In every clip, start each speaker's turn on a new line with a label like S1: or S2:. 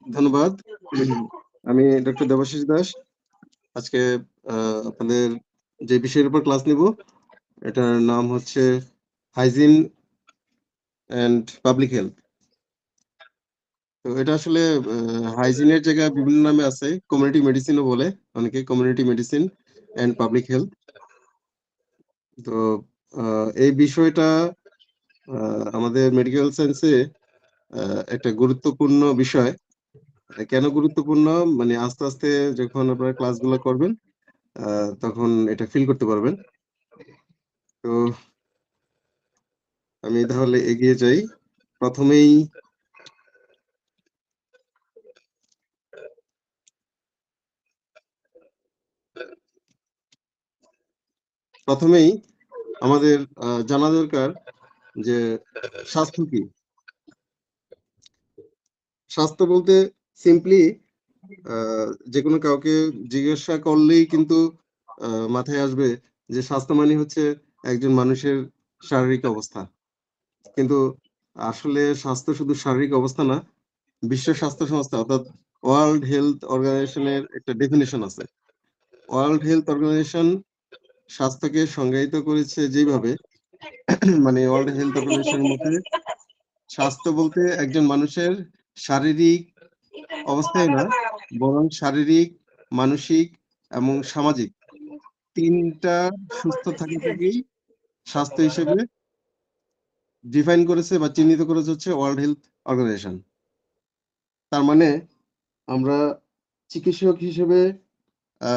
S1: ধন্যবাদ। আমি ডক্টর দেবাশিস দাস। আজকে আপনাদের যে বিষয়ের উপর ক্লাস নিব, এটার নাম হচ্ছে হাইজিন অ্যান্ড পাবলিক হেলথ। তো এটা আসলে হাইজিনের জায়গায় বিভিন্ন নামে আছে। কমিউনিটি মেডিসিনও বলে অনেকে, community medicine and public health. তো এই বিষয়টা আমাদের মেডিকেল সায়েন্সে একটা গুরুত্বপূর্ণ বিষয়। কেন গুরুত্বপূর্ণ? মানে আস্তে, আস্তে যখন আপনারা ক্লাসগুলো করবেন তখন এটা ফিল করতে পারবেন। তো আমি তাহলে এগিয়ে যাই। প্রথমেই প্রথমেই আমাদের জানা দরকার যে স্বাস্থ্য কি? স্বাস্থ্য বলতে সিম্পলি যেকোনো কাউকে জিজ্ঞাসা করলেই কিন্তু মাথায় আসবে যে স্বাস্থ্য মানে হচ্ছে একজন মানুষের শারীরিক অবস্থা। কিন্তু আসলে স্বাস্থ্য শুধু শারীরিক অবস্থা না, বিশ্ব স্বাস্থ্য সংস্থা অর্থাৎ ওয়ার্ল্ড হেলথ অর্গানাইজেশনের একটা ডেফিনিশন আছে। ওয়ার্ল্ড হেলথ অর্গানাইজেশন স্বাস্থ্যকে সংজ্ঞায়িত করেছে যেভাবে মানে ওয়ার্ল্ড হেলথ অর্গানাইজেশনের মতে স্বাস্থ্য বলতে একজন মানুষের শারীরিক অবস্থাই না, বরং শারীরিক, মানসিক এবং সামাজিক ৩ টা সুস্থ থাকাটাকেই স্বাস্থ্য হিসেবে ডিফাইন করেছে বা চিহ্নিত করেছে হচ্ছে ওয়ার্ল্ড হেলথ অর্গানাইজেশন। তার মানে আমরা চিকিৎসক হিসেবে আ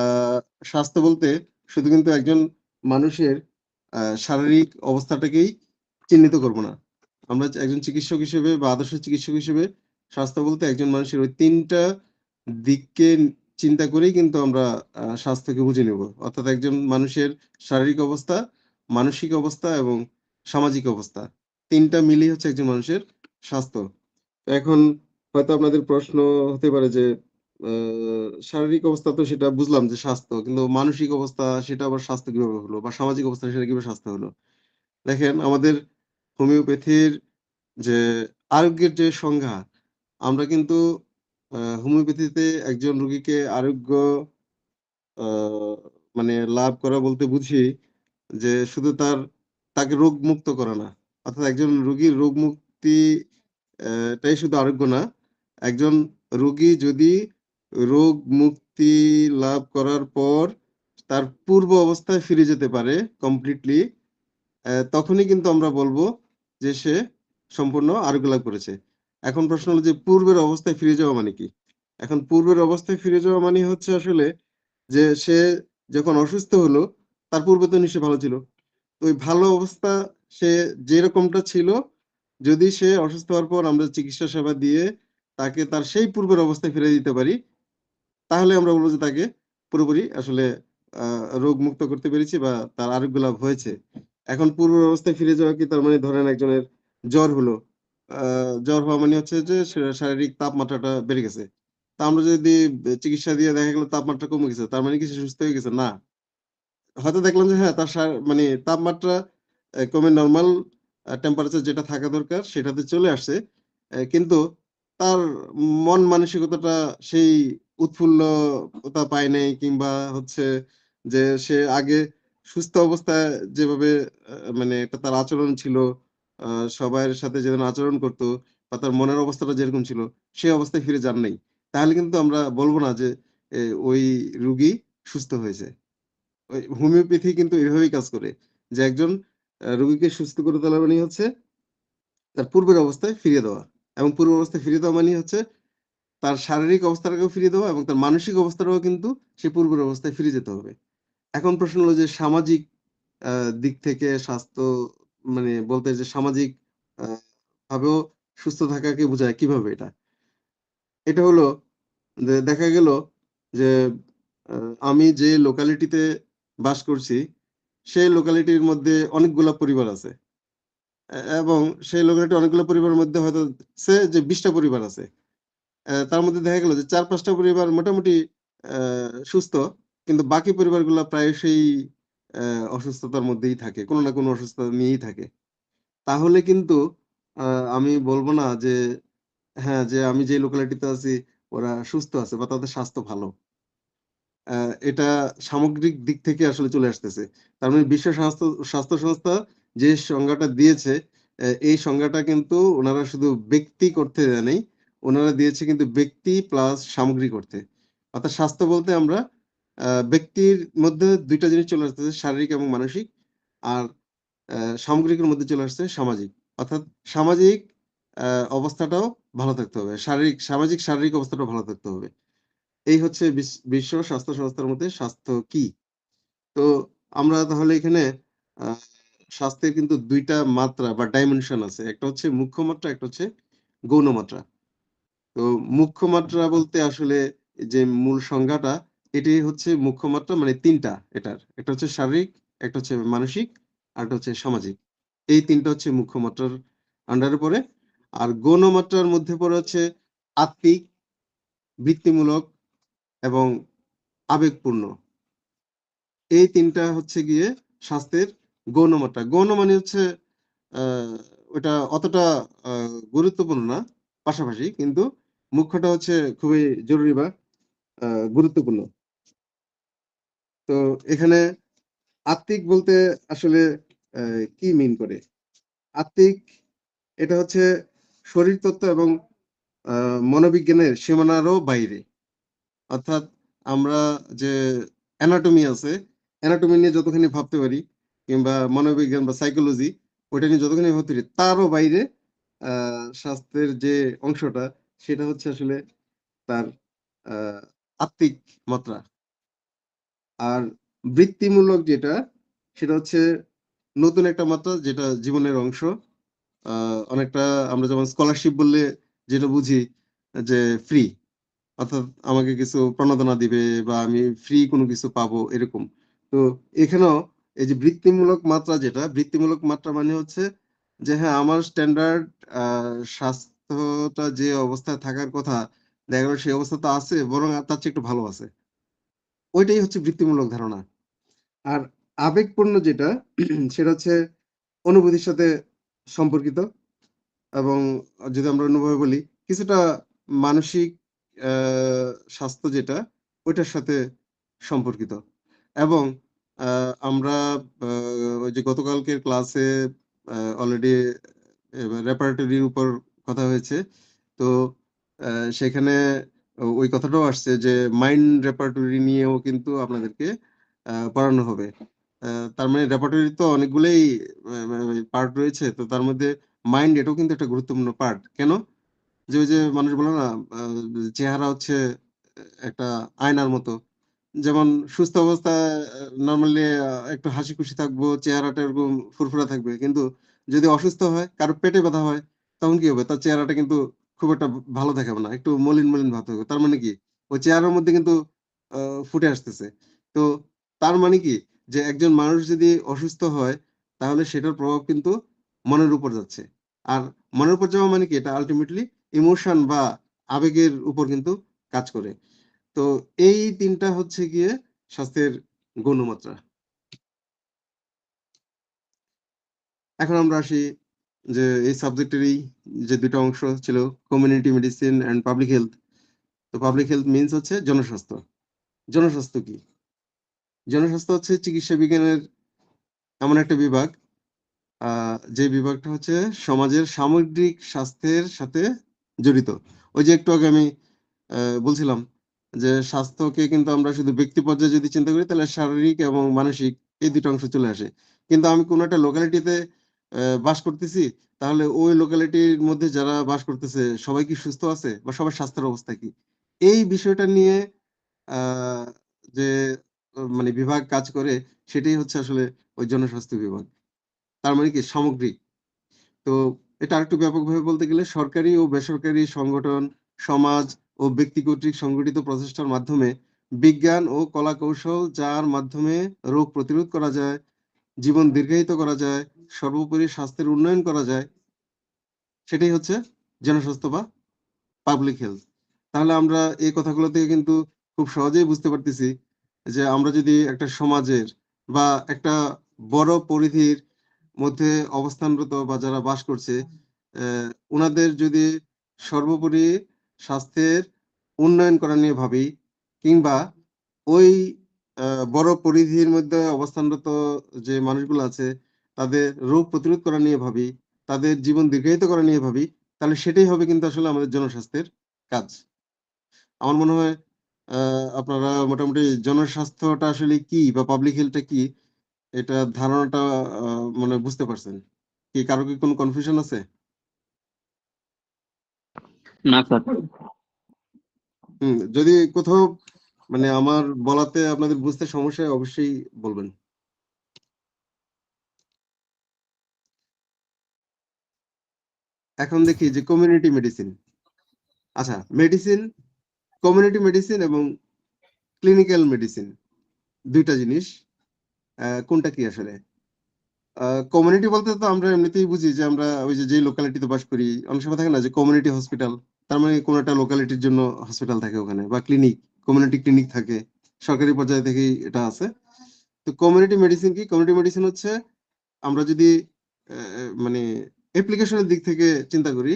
S1: স্বাস্থ্য বলতে শুধু কিন্তু একজন মানুষের শারীরিক অবস্থাটাকেই চিহ্নিত করব না। আমরা একজন চিকিৎসক হিসেবে বা আদর্শ চিকিৎসক হিসেবে স্বাস্থ্য বলতে একজন মানুষের ওই ৩ টা দিককে চিন্তা করেই কিন্তু আমরা স্বাস্থ্যকে বুঝে নেব। অর্থাৎ একজন মানুষের শারীরিক অবস্থা, মানসিক অবস্থা এবং সামাজিক অবস্থা। ৩ টা মিলিয়ে হচ্ছে একজন মানুষের স্বাস্থ্য। এখন হয়তো আপনাদের প্রশ্ন হতে পারে যে আ শারীরিক অবস্থা তো সেটা বুঝলাম যে স্বাস্থ্য। কিন্তু মানসিক অবস্থা সেটা আবার স্বাস্থ্য কিভাবে হলো? বা সামাজিক অবস্থা সেটা কিভাবে স্বাস্থ্য হলো? দেখেন আমাদের হোমিওপ্যাথির যে আরোগ্যের যে সংজ্ঞা, আমরা কিন্তু হোমিওপ্যাথিতে একজন রোগীকে আরোগ্য আ মানে লাভ করা বলতে বুঝি যে শুধু তাকে রোগমুক্ত করা না। অর্থাৎ একজন রোগীর রোগ মুক্তি টাই শুধু আরোগ্য না। একজন রোগী যদি রোগ মুক্তি লাভ করার পর তার পূর্ব অবস্থায় ফিরে যেতে পারে কমপ্লিটলি, তখনই কিন্তু আমরা বলব যে সে সম্পূর্ণ আরোগ্য লাভ করেছে। এখন প্রশ্ন হলো যে পূর্বের অবস্থায় ফিরে যাওয়া মানে কি? এখন পূর্বের অবস্থায় ফিরে যাওয়া মানে হচ্ছে আসলে যে সে যখন অসুস্থ হলো, তার পূর্বে তো নিশ্চয়ই ভালো ছিল। তো ওই ভালো অবস্থা সে যেরকমটা ছিল, যদি সে অসুস্থ হওয়ার পর আমরা চিকিৎসা সেবা দিয়ে তাকে তার সেই পূর্বের অবস্থায় ফিরিয়ে দিতে পারি, তাহলে আমরা বলব যে তাকে পুরোপুরি আসলে আ রোগমুক্ত করতে পেরেছি বা তার আরোগ্য লাভ হয়েছে। এখন পূর্বের অবস্থায় ফিরে যাওয়া কি তার মানে ধরেন একজনের জ্বর হলো। আ জ্বর হওয়া মানে হচ্ছে যে শারীরিক তাপমাত্রাটা বেড়ে গেছে। তা আমরা যদি চিকিৎসা দিয়ে দেখা গেল তাপমাত্রা কমে গেছে, তার মানে কি সে সুস্থ হয়ে গেছে? না। হয়তো দেখলাম যে হ্যাঁ, তার মানে তাপমাত্রা কমে নরমাল টেম্পারেচার যেটা থাকা দরকার সেটাতে চলে আসছে। কিন্তু তার মন মানসিকতাটা সেই উৎফুল্লতা পায় নাই কিংবা হচ্ছে যে সে আগে সুস্থ অবস্থায় যেভাবে মানে একটা তার আচরণ ছিল, আ সবার সাথে যেমন আচরণ করত বা তার মনের অবস্থাটা যেরকম ছিল, সেই অবস্থায় ফিরে যান নাই। তাহলে কিন্তু আমরা বলব না যে ওই রুগী সুস্থ হয়েছে। ওই হোমিওপ্যাথি কিন্তু এভাবেই কাজ করে। যে একজন রোগীকে সুস্থ করে তোলা মানেই হচ্ছে তার পূর্বের অবস্থায় ফিরিয়ে দেওয়া। এবং পূর্ব অবস্থায় ফিরিয়ে দেওয়া মানেই হচ্ছে তার শারীরিক অবস্থাটাকেও ফিরিয়ে দেওয়া এবং তার মানসিক অবস্থাটাও কিন্তু সে পূর্বের অবস্থায় ফিরে যেতে হবে। এখন প্রশ্ন হলো যে সামাজিক আ দিক থেকে স্বাস্থ্য মানে বলতে যে সামাজিক আ ভাবেও সুস্থ থাকাকে বোঝায় কিভাবে এটা? এটা হলো যে দেখা গেল যে আ আমি যে লোকালিটিতে বাস করছি, সেই লোকালিটির মধ্যে অনেকগুলা পরিবার আছে। এবং সেই লোকালিটির অনেকগুলো পরিবারের মধ্যে হয়তো যে ২০ টা পরিবার আছে। তার মধ্যে দেখা গেল যে ৪-৫ টা পরিবার মোটামুটি আ সুস্থ। কিন্তু বাকি পরিবারগুলা প্রায়শই অ্যা অসুস্থতার মধ্যেই থাকে। কোন না কোন অসুস্থতা নিয়েই থাকে। তাহলে কিন্তু আ আমি বলব না যে হ্যাঁ, যে আমি যে লোকালিটিতে আছি ওরা সুস্থ আছে বা তাদের স্বাস্থ্য ভালো। এটা সামগ্রিক দিক থেকে আসলে চলে আসতেছে। তার মানে বিশ্ব স্বাস্থ্য সংস্থা যে সংজ্ঞাটা দিয়েছে, এই সংজ্ঞাটা কিন্তু উনারা শুধু ব্যক্তি করতে দেয় নাই। উনারা দিয়েছে কিন্তু ব্যক্তি প্লাস সামগ্রিক অর্থে। অর্থাৎ স্বাস্থ্য বলতে আমরা ব্যক্তির মধ্যে ২ টা জিনিস চলে আসতেছে, শারীরিক এবং মানসিক। আর সামগ্রিকের মধ্যে চলে আসছে সামাজিক। অর্থাৎ সামাজিক আ অবস্থাটাও ভালো থাকতে হবে। শারীরিক অবস্থাটাও ভালো থাকতে হবে। এই হচ্ছে বিশ্ব স্বাস্থ্য সংস্থার মধ্যে স্বাস্থ্য কি? তো আমরা তাহলে এখানে আ স্বাস্থ্যের কিন্তু ২ টা মাত্রা বা ডাইমেনশন আছে। একটা হচ্ছে মুখ্য মাত্রা, একটা হচ্ছে গৌণ মাত্রা। তো মুখ্য মাত্রা বলতে আসলে যে মূল সংজ্ঞাটা, এটি হচ্ছে মুখ্য মাত্রা মানে ৩ টা এটার। একটা হচ্ছে শারীরিক, একটা হচ্ছে মানসিক, আরেকটা হচ্ছে সামাজিক। এই ৩ টা হচ্ছে মুখ্য মাত্রার আন্ডারে পড়ে। আর গৌণ মাত্রার মধ্যে পড়ে হচ্ছে আত্মিক, বৃত্তিমূলক এবং আবেগপূর্ণ। এই ৩ টা হচ্ছে গিয়ে স্বাস্থ্যের গৌণ মাত্রা। গৌণ মানে হচ্ছে আ ওটা অতটা আ গুরুত্বপূর্ণ না, পাশাপাশি। কিন্তু মুখ্যটা হচ্ছে খুবই জরুরি বা আ গুরুত্বপূর্ণ। তো এখানে আত্মিক বলতে আসলে অ্যা কি মিন করে? আত্মিক এটা হচ্ছে শরীরতত্ত্ব এবং আ মনোবিজ্ঞানের সীমানারও বাইরে। অর্থাৎ আমরা যে অ্যানাটমি আছে, অ্যানাটমি নিয়ে যতখানি ভাবতে পারি কিংবা মনোবিজ্ঞান বা সাইকোলজি ওইটা নিয়ে যতখানি ভাবতে পারি তারও বাইরে আ স্বাস্থ্যের যে অংশটা সেটা হচ্ছে আসলে তার আ আত্মিক মাত্রা। আর বৃত্তিমূলক যেটা সেটা হচ্ছে নতুন একটা মাত্রা যেটা জীবনের অংশ। আ অনেকটা আমরা যেমন স্কলারশিপ বললে যেটা বুঝি যে ফ্রি। অর্থাৎ আমাকে কিছু প্রণোদনা দিবে বা আমি ফ্রি কোনো কিছু পাবো এরকম। তো এখানেও এই যে বৃত্তিমূলক মাত্রা যেটা, বৃত্তিমূলক মাত্রা মানে হচ্ছে যে হ্যাঁ, আমার স্ট্যান্ডার্ড আ স্বাস্থ্যটা যে অবস্থায় থাকার কথা, দেখা গেল সেই অবস্থা তো আছে বরং তার চেয়ে একটু ভালো আছে। ওইটাই হচ্ছে বৃত্তিমূলক ধারণা। আর আবেগপূর্ণ যেটা সেটা হচ্ছে অনুভূতির সাথে সম্পর্কিত এবং যদি আমরা অন্যভাবে বলি কিছুটা মানসিক আ স্বাস্থ্য যেটা ওইটার সাথে সম্পর্কিত। এবং আ আমরা আ ওই যে গতকালকের ক্লাসে অলরেডি রেপার্টরির উপর কথা হয়েছে। তো আ সেখানে ওই কথাটাও আসছে যে মাইন্ড রেপার্টরি নিয়েও কিন্তু আপনাদেরকে পড়ানো হবে। আ তার মানে রেপার্টরি তো অনেকগুলোই পার্ট রয়েছে। তো তার মধ্যে মাইন্ড এটাও কিন্তু একটা গুরুত্বপূর্ণ পার্ট। কেন? যে ওই যে মানুষ বলে না আ চেহারা হচ্ছে একটা আয়নার মতো। যেমন সুস্থ অবস্থায় নরমালি একটু হাসিখুশি থাকবো, চেহারাটা এরকম ফুরফুরা থাকবে। কিন্তু যদি অসুস্থ হয়, কারো পেটে ব্যথা হয়, তখন কি হবে? তার চেহারাটা কিন্তু খুব একটা ভালো দেখাবে না। একটু মলিন, মলিন ভাব থাকবে। তার মানে কি? ওই চেহারার মধ্যে কিন্তু আ ফুটে আসতেছে। তো তার মানে কি? যে একজন মানুষ যদি অসুস্থ হয়, তাহলে সেটার প্রভাব কিন্তু মনের উপর যাচ্ছে। আর মনের উপর যাওয়া মানে কি? এটা আল্টিমেটলি ইমোশন বা আবেগের উপর কিন্তু কাজ করে। তো এই ৩ টা হচ্ছে গিয়ে স্বাস্থ্যের গৌণমাত্রা। এখন আমরা আসি যে এই সাবজেক্টেরই যে ২ টা অংশ ছিল community medicine and public health. তো পাবলিক হেলথ মিনস হচ্ছে জনস্বাস্থ্য। জনস্বাস্থ্য কি? জনস্বাস্থ্য হচ্ছে চিকিৎসা বিজ্ঞানের এমন একটা বিভাগ আ যে বিভাগটা হচ্ছে সমাজের সামগ্রিক স্বাস্থ্যের সাথে জড়িত। ওই যে একটু আগে আমি বলছিলাম যে স্বাস্থ্যকে কিন্তু আমরা শুধু ব্যক্তি পর্যায়ে যদি চিন্তা করি তাহলে শারীরিক এবং মানসিক এই ২ টা অংশ চলে আসে। কিন্তু আমি কোন একটা লোকালিটিতে বাস করতেছি, তাহলে ওই লোকালিটির মধ্যে যারা বাস করতেছে সবাই কি সুস্থ আছে? বা সবার স্বাস্থ্যের অবস্থা কি? এই বিষয়টা নিয়ে আ যে মানে বিভাগ কাজ করে সেটাই হচ্ছে আসলে ওই জনস্বাস্থ্য বিভাগ। তার মানে কি সামগ্রিক। তো এটা আরেকটু ব্যাপকভাবে বলতে গেলে সরকারি ও বেসরকারি সংগঠন, সমাজ ও ব্যক্তি কর্তৃক সংগঠিত প্রচেষ্টার মাধ্যমে বিজ্ঞান ও কলা-কৌশল যার মাধ্যমে রোগ প্রতিরোধ করা যায়, জীবন দীর্ঘায়িত করা যায়, সর্বোপরি স্বাস্থ্যের উন্নয়ন করা যায়, সেটাই হচ্ছে জনস্বাস্থ্য বা পাবলিক হেলথ। তাহলে আমরা এই কথাগুলো থেকে কিন্তু খুব সহজেই বুঝতে পারতেছি যে আমরা যদি একটা সমাজের বা একটা বড় পরিধির মধ্যে অবস্থানরত বা যারা বাস করছে উনাদের যদি সর্বোপরি স্বাস্থ্যের উন্নয়ন করা নিয়ে ভাবি, কিংবা ওই বড় পরিধির মধ্যে অবস্থানরত যে মানুষগুলো আছে তাদের রোগ প্রতিরোধ করা নিয়ে ভাবি, তাদের জীবন দীর্ঘায়িত করা নিয়ে ভাবি, তাহলে সেটাই হবে কিন্তু আসলে আমাদের জনস্বাস্থ্যের কাজ। আমার মনে হয় আপনারা মোটামুটি জনস্বাস্থ্যটা আসলে কি বা পাবলিক হেলথটা কি এটা ধারণাটা মানে বুঝতে পারছেন। কি কারো কি কোনো কনফিউশন আছে?
S2: না স্যার।
S1: যদি কোথাও মানে আমার বলাতে আপনাদের বুঝতে সমস্যা হয় অবশ্যই বলবেন। এখন দেখি যে কমিউনিটি মেডিসিন। আচ্ছা, মেডিসিন, কমিউনিটি মেডিসিন এবং ক্লিনিক্যাল মেডিসিন দুইটা জিনিস। কোনটা কি আসলে? কমিউনিটি বলতে তো আমরা এমনিতেই বুঝি যে আমরা ওই যে যেই লোকালিটিতে বাস করি, অনেক সময় থাকে না যে কমিউনিটি হসপিটাল, তার মানে কোনো একটা লোকালিটির জন্য হসপিটাল থাকে ওখানে, বা ক্লিনিক, কমিউনিটি ক্লিনিক থাকে, সরকারি পর্যায়ে থেকেই এটা আছে। তো কমিউনিটি মেডিসিন কি? কমিউনিটি মেডিসিন হচ্ছে আমরা যদি মানে অ্যাপ্লিকেশনের দিক থেকে চিন্তা করি,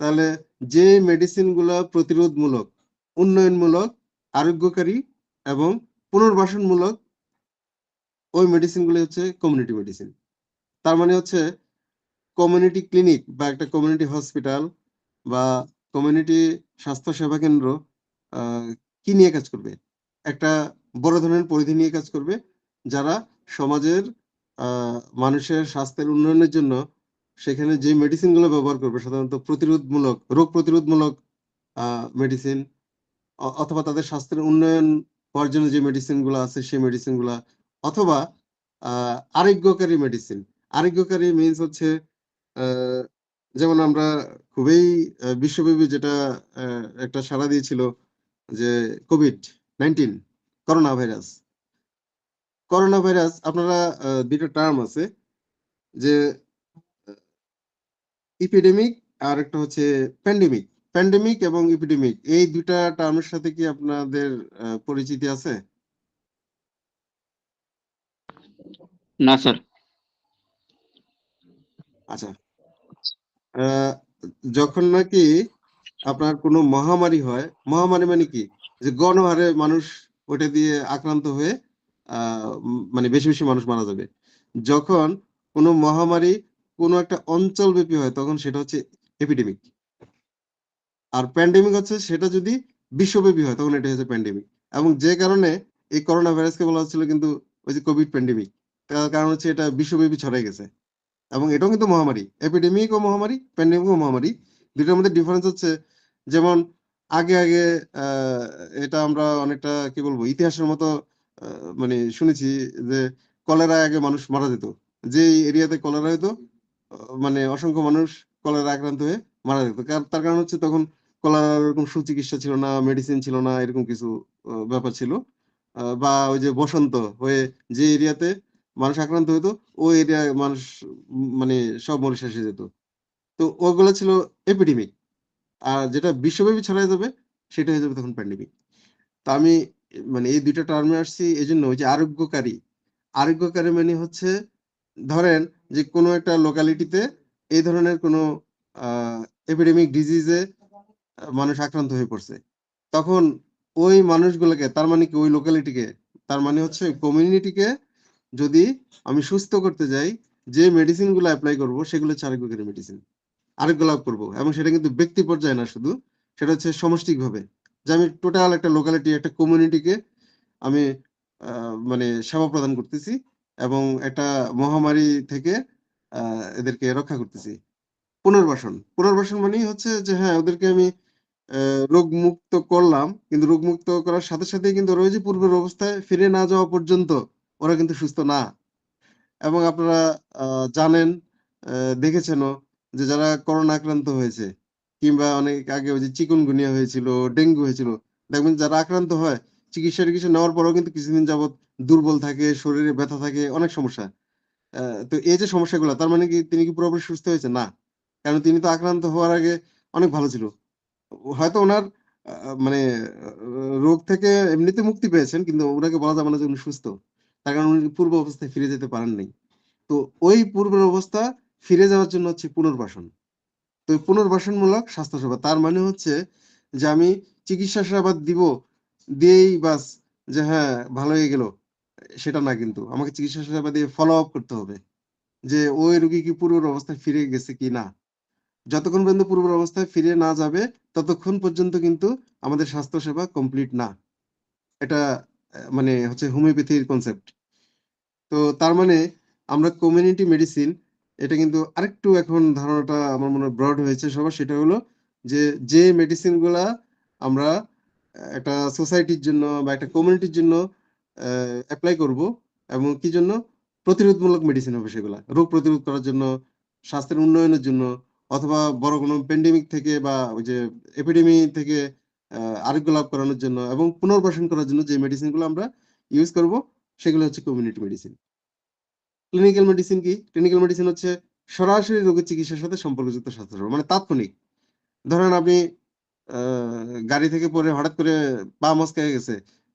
S1: তাহলে যে মেডিসিন গুলা প্রতিরোধমূলক, উন্নয়নমূলক, আরোগ্যকারী এবং পুনর্বাসনমূলক, ওই মেডিসিন গুলো হচ্ছে কমিউনিটি মেডিসিন। তার মানে হচ্ছে কমিউনিটি ক্লিনিক বা একটা কমিউনিটি হসপিটাল বা কমিউনিটি স্বাস্থ্য সেবা কেন্দ্র কি নিয়ে কাজ করবে? একটা বড় ধরনের পরিধি নিয়ে কাজ করবে, যারা সমাজের মানুষের স্বাস্থ্যের উন্নয়নের জন্য সেখানে যে মেডিসিন গুলো ব্যবহার করবে সাধারণত প্রতিরোধমূলক, রোগ প্রতিরোধমূলক মেডিসিন, অথবা তাদের স্বাস্থ্যের উন্নয়ন হওয়ার জন্য যে মেডিসিন গুলো আছে সেই মেডিসিন গুলা, অথবা আরোগ্যকারী মেডিসিন। আরোগ্যকারী মিনস হচ্ছে যেমন আমরা খুবই বিশ্বব্যাপী যেটা একটা সাড়া দিয়েছিল যে COVID-19, corona virus. Corona virus আপনারা দুইটা টার্ম আছে যে ইপিডেমিক আর একটা হচ্ছে প্যান্ডেমিক। প্যান্ডেমিক এবং ইপিডেমিক এই দুইটা টার্মের সাথে কি আপনাদের পরিচিতি আছে?
S2: না স্যার।
S1: আচ্ছা, আহ, যখন নাকি আপনার কোনো মহামারী হয়, মহামারী মানে কি? যে গণহারে মানুষ ওটা দিয়ে আক্রান্ত হয়ে মানে বেশি বেশি মানুষ মারা যাবে। যখন কোনো মহামারী কোনো একটা অঞ্চলব্যাপী হয় তখন সেটা হচ্ছে এপিডেমিক। আর প্যান্ডেমিক হচ্ছে সেটা যদি বিশ্বব্যাপী হয় তখন এটা হচ্ছে প্যান্ডেমিক। এবং যে কারণে এই করোনা ভাইরাসকে বলা হচ্ছিল কিন্তু ওই যে কোভিড প্যান্ডেমিক, তার কারণ হচ্ছে এটা বিশ্বব্যাপী ছড়াই গেছে। এবং এটাও কিন্তু মহামারী, এপিডেমিক ও মহামারী, প্যান্ডেমিক ও মহামারী। দুইটার মধ্যে ডিফারেন্স হচ্ছে, যেমন আগে আগে এটা আমরা অনেকটা কি বলবো ইতিহাসের মতো মানে শুনেছি যে কলেরা আগে মানুষ মারা যেত, যে এরিয়াতে কলেরা হতো মানে অসংখ্য মানুষ কলেরা আক্রান্ত হয়ে মারা যেত। তার কারণ হচ্ছে তখন কলেরার এরকম সুচিকিৎসা ছিল না, মেডিসিন ছিল না, এরকম কিছু ব্যাপার ছিল। বা ওই যে বসন্ত হয়ে যে এরিয়াতে মানুষ আক্রান্ত হতো ওই এরিয়ায় মানুষ মানে সব মরে শেষ হয়ে যেত। তো ওগুলো ছিল এপিডেমিক। আর যেটা বিশ্বব্যাপী ছড়ায় যাবে সেটা হয়ে যাবে তখন প্যান্ডেমিক। তো আমি মানে এই দুইটা টার্মে আসছি এই জন্য, ওই যে আরোগ্যকারী। আরোগ্যকারী মানে হচ্ছে ধরেন যে কোনো একটা লোকালিটিতে এই ধরনের কোনো এপিডেমিক ডিজিজে মানুষ আক্রান্ত হয়ে পড়ছে, তখন ওই মানুষগুলোকে, তার মানে কি ওই লোকালিটিকে, তার মানে হচ্ছে কমিউনিটিকে যদি আমি সুস্থ করতে যাই, যে মেডিসিন গুলো অ্যাপ্লাই করবো সেগুলো হচ্ছে আরোগ্যকারী মেডিসিন, আরোগ্য লাভ করবো। এবং সেটা কিন্তু ব্যক্তি পর্যায়ে না শুধু, সেটা হচ্ছে সমষ্টিক ভাবে, যে আমি টোটাল একটা লোকালিটি, একটা কমিউনিটিকে আমি মানে সেবা প্রদান করতেছি এবং একটা মহামারী থেকে এদেরকে রক্ষা করতেছি। পুনর্বাসন, পুনর্বাসন মানেই হচ্ছে যে হ্যাঁ ওদেরকে আমি রোগ মুক্ত করলাম, কিন্তু রোগ মুক্ত করার সাথে সাথে কিন্তু ওরা ওই যে পূর্বের অবস্থায় ফিরে না যাওয়া পর্যন্ত ওরা কিন্তু সুস্থ না। এবং আপনারা জানেন, দেখেছেনও যে যারা করোনা আক্রান্ত হয়েছে, কিংবা অনেক আগে ওই যে চিকুনগুনিয়া হয়েছিল, ডেঙ্গু হয়েছিল, দেখবেন যারা আক্রান্ত হয় চিকিৎসা নেওয়ার পরেও কিন্তু কিছুদিন যাবত দুর্বল থাকে, শরীরে ব্যথা থাকে, অনেক সমস্যা। তো এই যে সমস্যাগুলো, তার মানে কি তিনি কি পুরোপুরি সুস্থ হয়েছে? না, কারণ তিনি তো আক্রান্ত হওয়ার আগে অনেক ভালো ছিল। হয়তো ওনার মানে রোগ থেকে এমনিতে মুক্তি পেয়েছেন, কিন্তু ওনাকে বলা যাবে না যে উনি সুস্থ, তার কারণ উনি পূর্ব অবস্থায় ফিরে যেতে পারেন নাই। তো ওই পূর্বের অবস্থা ফিরে যাওয়ার জন্য হচ্ছে পুনর্বাসন। তো পুনর্বাসনমূলক স্বাস্থ্যসেবা তার মানে হচ্ছে যে আমি চিকিৎসা সেবা দিব, দিয়েই বাস যে হ্যাঁ ভালো হয়ে গেল, সেটা না। কিন্তু আমাকে চিকিৎসা সেবা দিয়ে ফলো আপ করতে হবে যে ওই রোগী কি পূর্বের অবস্থায় ফিরে গেছে কি না। যতক্ষণ পর্যন্ত পূর্বের অবস্থায় ফিরে না যাবে ততক্ষণ পর্যন্ত কিন্তু আমাদের স্বাস্থ্য সেবা কমপ্লিট না। এটা মানে হচ্ছে হোমিওপ্যাথির কনসেপ্ট। তো তার মানে আমরা কমিউনিটি মেডিসিন, এটা কিন্তু আরেকটু এখন ধারণাটা আমার মনে হয় ব্রড হয়েছে সবার। সেটা হলো যে মেডিসিন গুলা আমরা একটা সোসাইটির জন্য বা একটা কমিউনিটির জন্য অ্যাপ্লাই করব, এবং কি জন্য? প্রতিরোধমূলক মেডিসিন হবে সেগুলা, রোগ প্রতিরোধ করার জন্য, স্বাস্থ্যের উন্নয়নের জন্য, অথবা বড় কোনো প্যান্ডেমিক থেকে বা ওই যে এপিডেমি থেকে আরোগ্য লাভ করানোর জন্য এবং পুনর্বাসন করার জন্য যে মেডিসিন গুলো আমরা ইউজ করব, সেগুলো হচ্ছে কমিউনিটি মেডিসিন। ক্লিনিক্যাল মেডিসিন কি? ক্লিনিক্যাল মেডিসিন হচ্ছে সরাসরি রোগীর চিকিৎসার সাথে সম্পর্কযুক্ত স্বাস্থ্যসেবা, মানে তাৎক্ষণিক। ধরেন আপনি গাড়ি থেকে পড়ে হঠাৎ করে পা মচকে গেছে,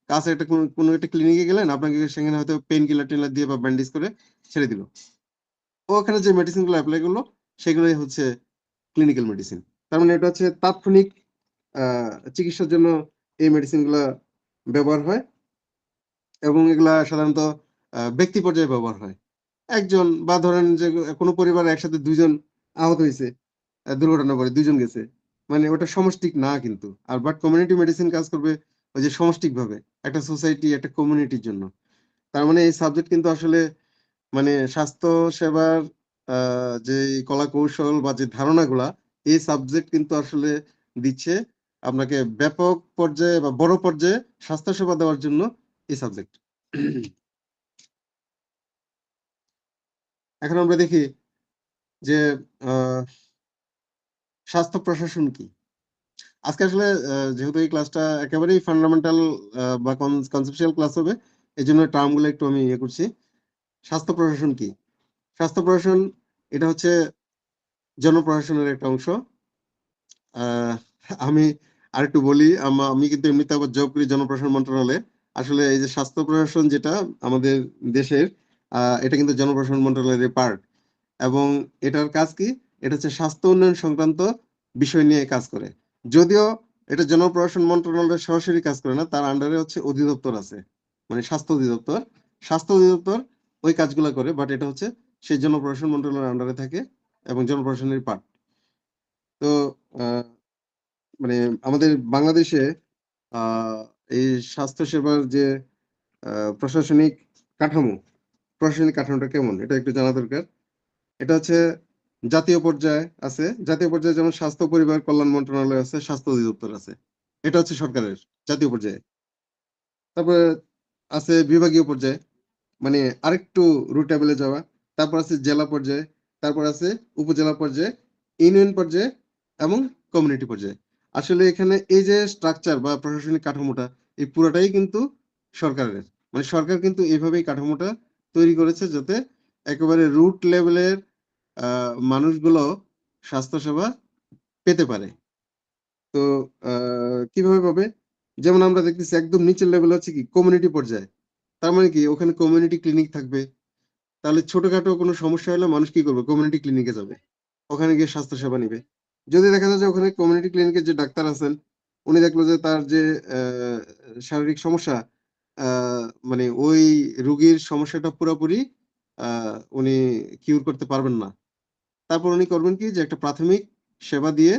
S1: কাছে একটা কোনো একটা ক্লিনিকে গেলেন, আপনাকে সেখানে হয়তো পেইন কিলার-টিলার দিয়ে বা ব্যান্ডেজ করে ছেড়ে দিল। ওখানে যে মেডিসিন গুলো এপ্লাই করলো সেগুলোই হচ্ছে ক্লিনিক্যাল মেডিসিন। তার মানে এটা হচ্ছে তাৎক্ষণিক চিকিৎসার জন্য এই মেডিসিন গুলা ব্যবহার হয়, এবং এগুলা সাধারণত ব্যক্তি পর্যায়ে ব্যবহার হয়। একজন বা ধরেন যে কোনো পরিবারে একসাথে ২ জন আহত হইছে, দুর্ঘটনা পড়ে ২ জন গেছে। মানে ওটা সমষ্টিক না কিন্তু। আর বাট কমিউনিটি মেডিসিন কাজ করবে ওই যে সমষ্টিকভাবে, একটা সোসাইটি, একটা কমিউনিটির জন্য। তার মানে এই সাবজেক্ট কিন্তু আসলে মানে স্বাস্থ্য সেবার যে কলাকৌশল বা যে ধারণাগুলা, এই সাবজেক্ট কিন্তু আসলে দিচ্ছে আপনাকে ব্যাপক পর্যায়ে বা বড় পর্যায়ে স্বাস্থ্যসেবা দেওয়ার জন্য এই সাবজেক্ট। এখন আমরা দেখি যে আ স্বাস্থ্য প্রশাসন কি? আজকে আসলে যেহেতু এই ক্লাসটা একেবারেই ফান্ডামেন্টাল বা কনসেপচুয়াল ক্লাস হবে, এজন্য টার্ম গুলো একটু আমি ইয়ে করছি। স্বাস্থ্য প্রশাসন কি? স্বাস্থ্য প্রশাসন এটা হচ্ছে জনপ্রশাসনের একটা অংশ। আহ, আমি আরেকটু বলি, আমি কিন্তু এমনিতে আবার জব করি জনপ্রশাসন মন্ত্রণালয়ে। আসলে এই যে স্বাস্থ্য প্রশাসন যেটা আমাদের দেশের, এটা কিন্তু জনপ্রশাসন মন্ত্রণালয়ের পার্ট। এবং এটার কাজ কি? এটা হচ্ছে স্বাস্থ্য উন্নয়ন সংক্রান্ত বিষয় নিয়ে কাজ করে। যদিও এটা জনপ্রশাসন মন্ত্রণালয়ের সরাসরি কাজ করে না, তার আন্ডারে হচ্ছে অধিদপ্তর আছে, মানে স্বাস্থ্য অধিদপ্তর। স্বাস্থ্য অধিদপ্তর ওই কাজগুলো করে, বাট এটা হচ্ছে সেই জনপ্রশাসন মন্ত্রণালয়ের আন্ডারে থাকে এবং জনপ্রশাসনের পার্ট। তো আহ, মানে আমাদের বাংলাদেশে আহ, এই স্বাস্থ্য সেবার যে প্রশাসনিক কাঠামো, প্রশাসনিক কাঠামোটা কেমন এটা একটু জানা দরকার। এটা হচ্ছে জাতীয় পর্যায়ে আছে। জাতীয় পর্যায়ে যেমন স্বাস্থ্য পরিবার কল্যাণ মন্ত্রণালয় আছে, স্বাস্থ্য অধিদপ্তর আছে। এটা হচ্ছে সরকারের জাতীয় পর্যায়ে। তারপরে আছে বিভাগীয় পর্যায়ে, মানে আরেকটু রুট লেভেলে যাওয়া। তারপর আছে জেলা পর্যায়ে, তারপর আছে উপজেলা পর্যায়ে, ইউনিয়ন পর্যায়ে এবং কমিউনিটি পর্যায়ে। আসলে এখানে এই যে স্ট্রাকচার বা প্রশাসনিক কাঠামোটা, এই পুরোটাই কিন্তু সরকারের। মানে সরকার কিন্তু এইভাবেই কাঠামোটা তৈরি করেছে যাতে একেবারে রুট লেভেলের মানুষগুলো স্বাস্থ্যসেবা পেতে পারে। তো কিভাবে পাবে? যেমন আমরা দেখতেছি একদম নিচের লেভেল হচ্ছে কি কমিউনিটি পর্যায়ে। তার মানে কি ওখানে কমিউনিটি ক্লিনিক থাকবে। তাহলে ছোটখাটো কোনো সমস্যা হলে মানুষ কি করবে? কমিউনিটি ক্লিনিকে যাবে। ওখানে গিয়ে স্বাস্থ্যসেবা নিবে। যদি দেখা যায় যে ওখানে কমিউনিটি ক্লিনিকের যে ডাক্তার আছেন, উনি দেখলো যে তার যে শারীরিক সমস্যা, আ মানে ওই রোগীর সমস্যাটা পুরাপুরি উনি কিউর করতে পারবেন না। তারপর উনি করবেন কি যে একটা প্রাথমিক সেবা দিয়ে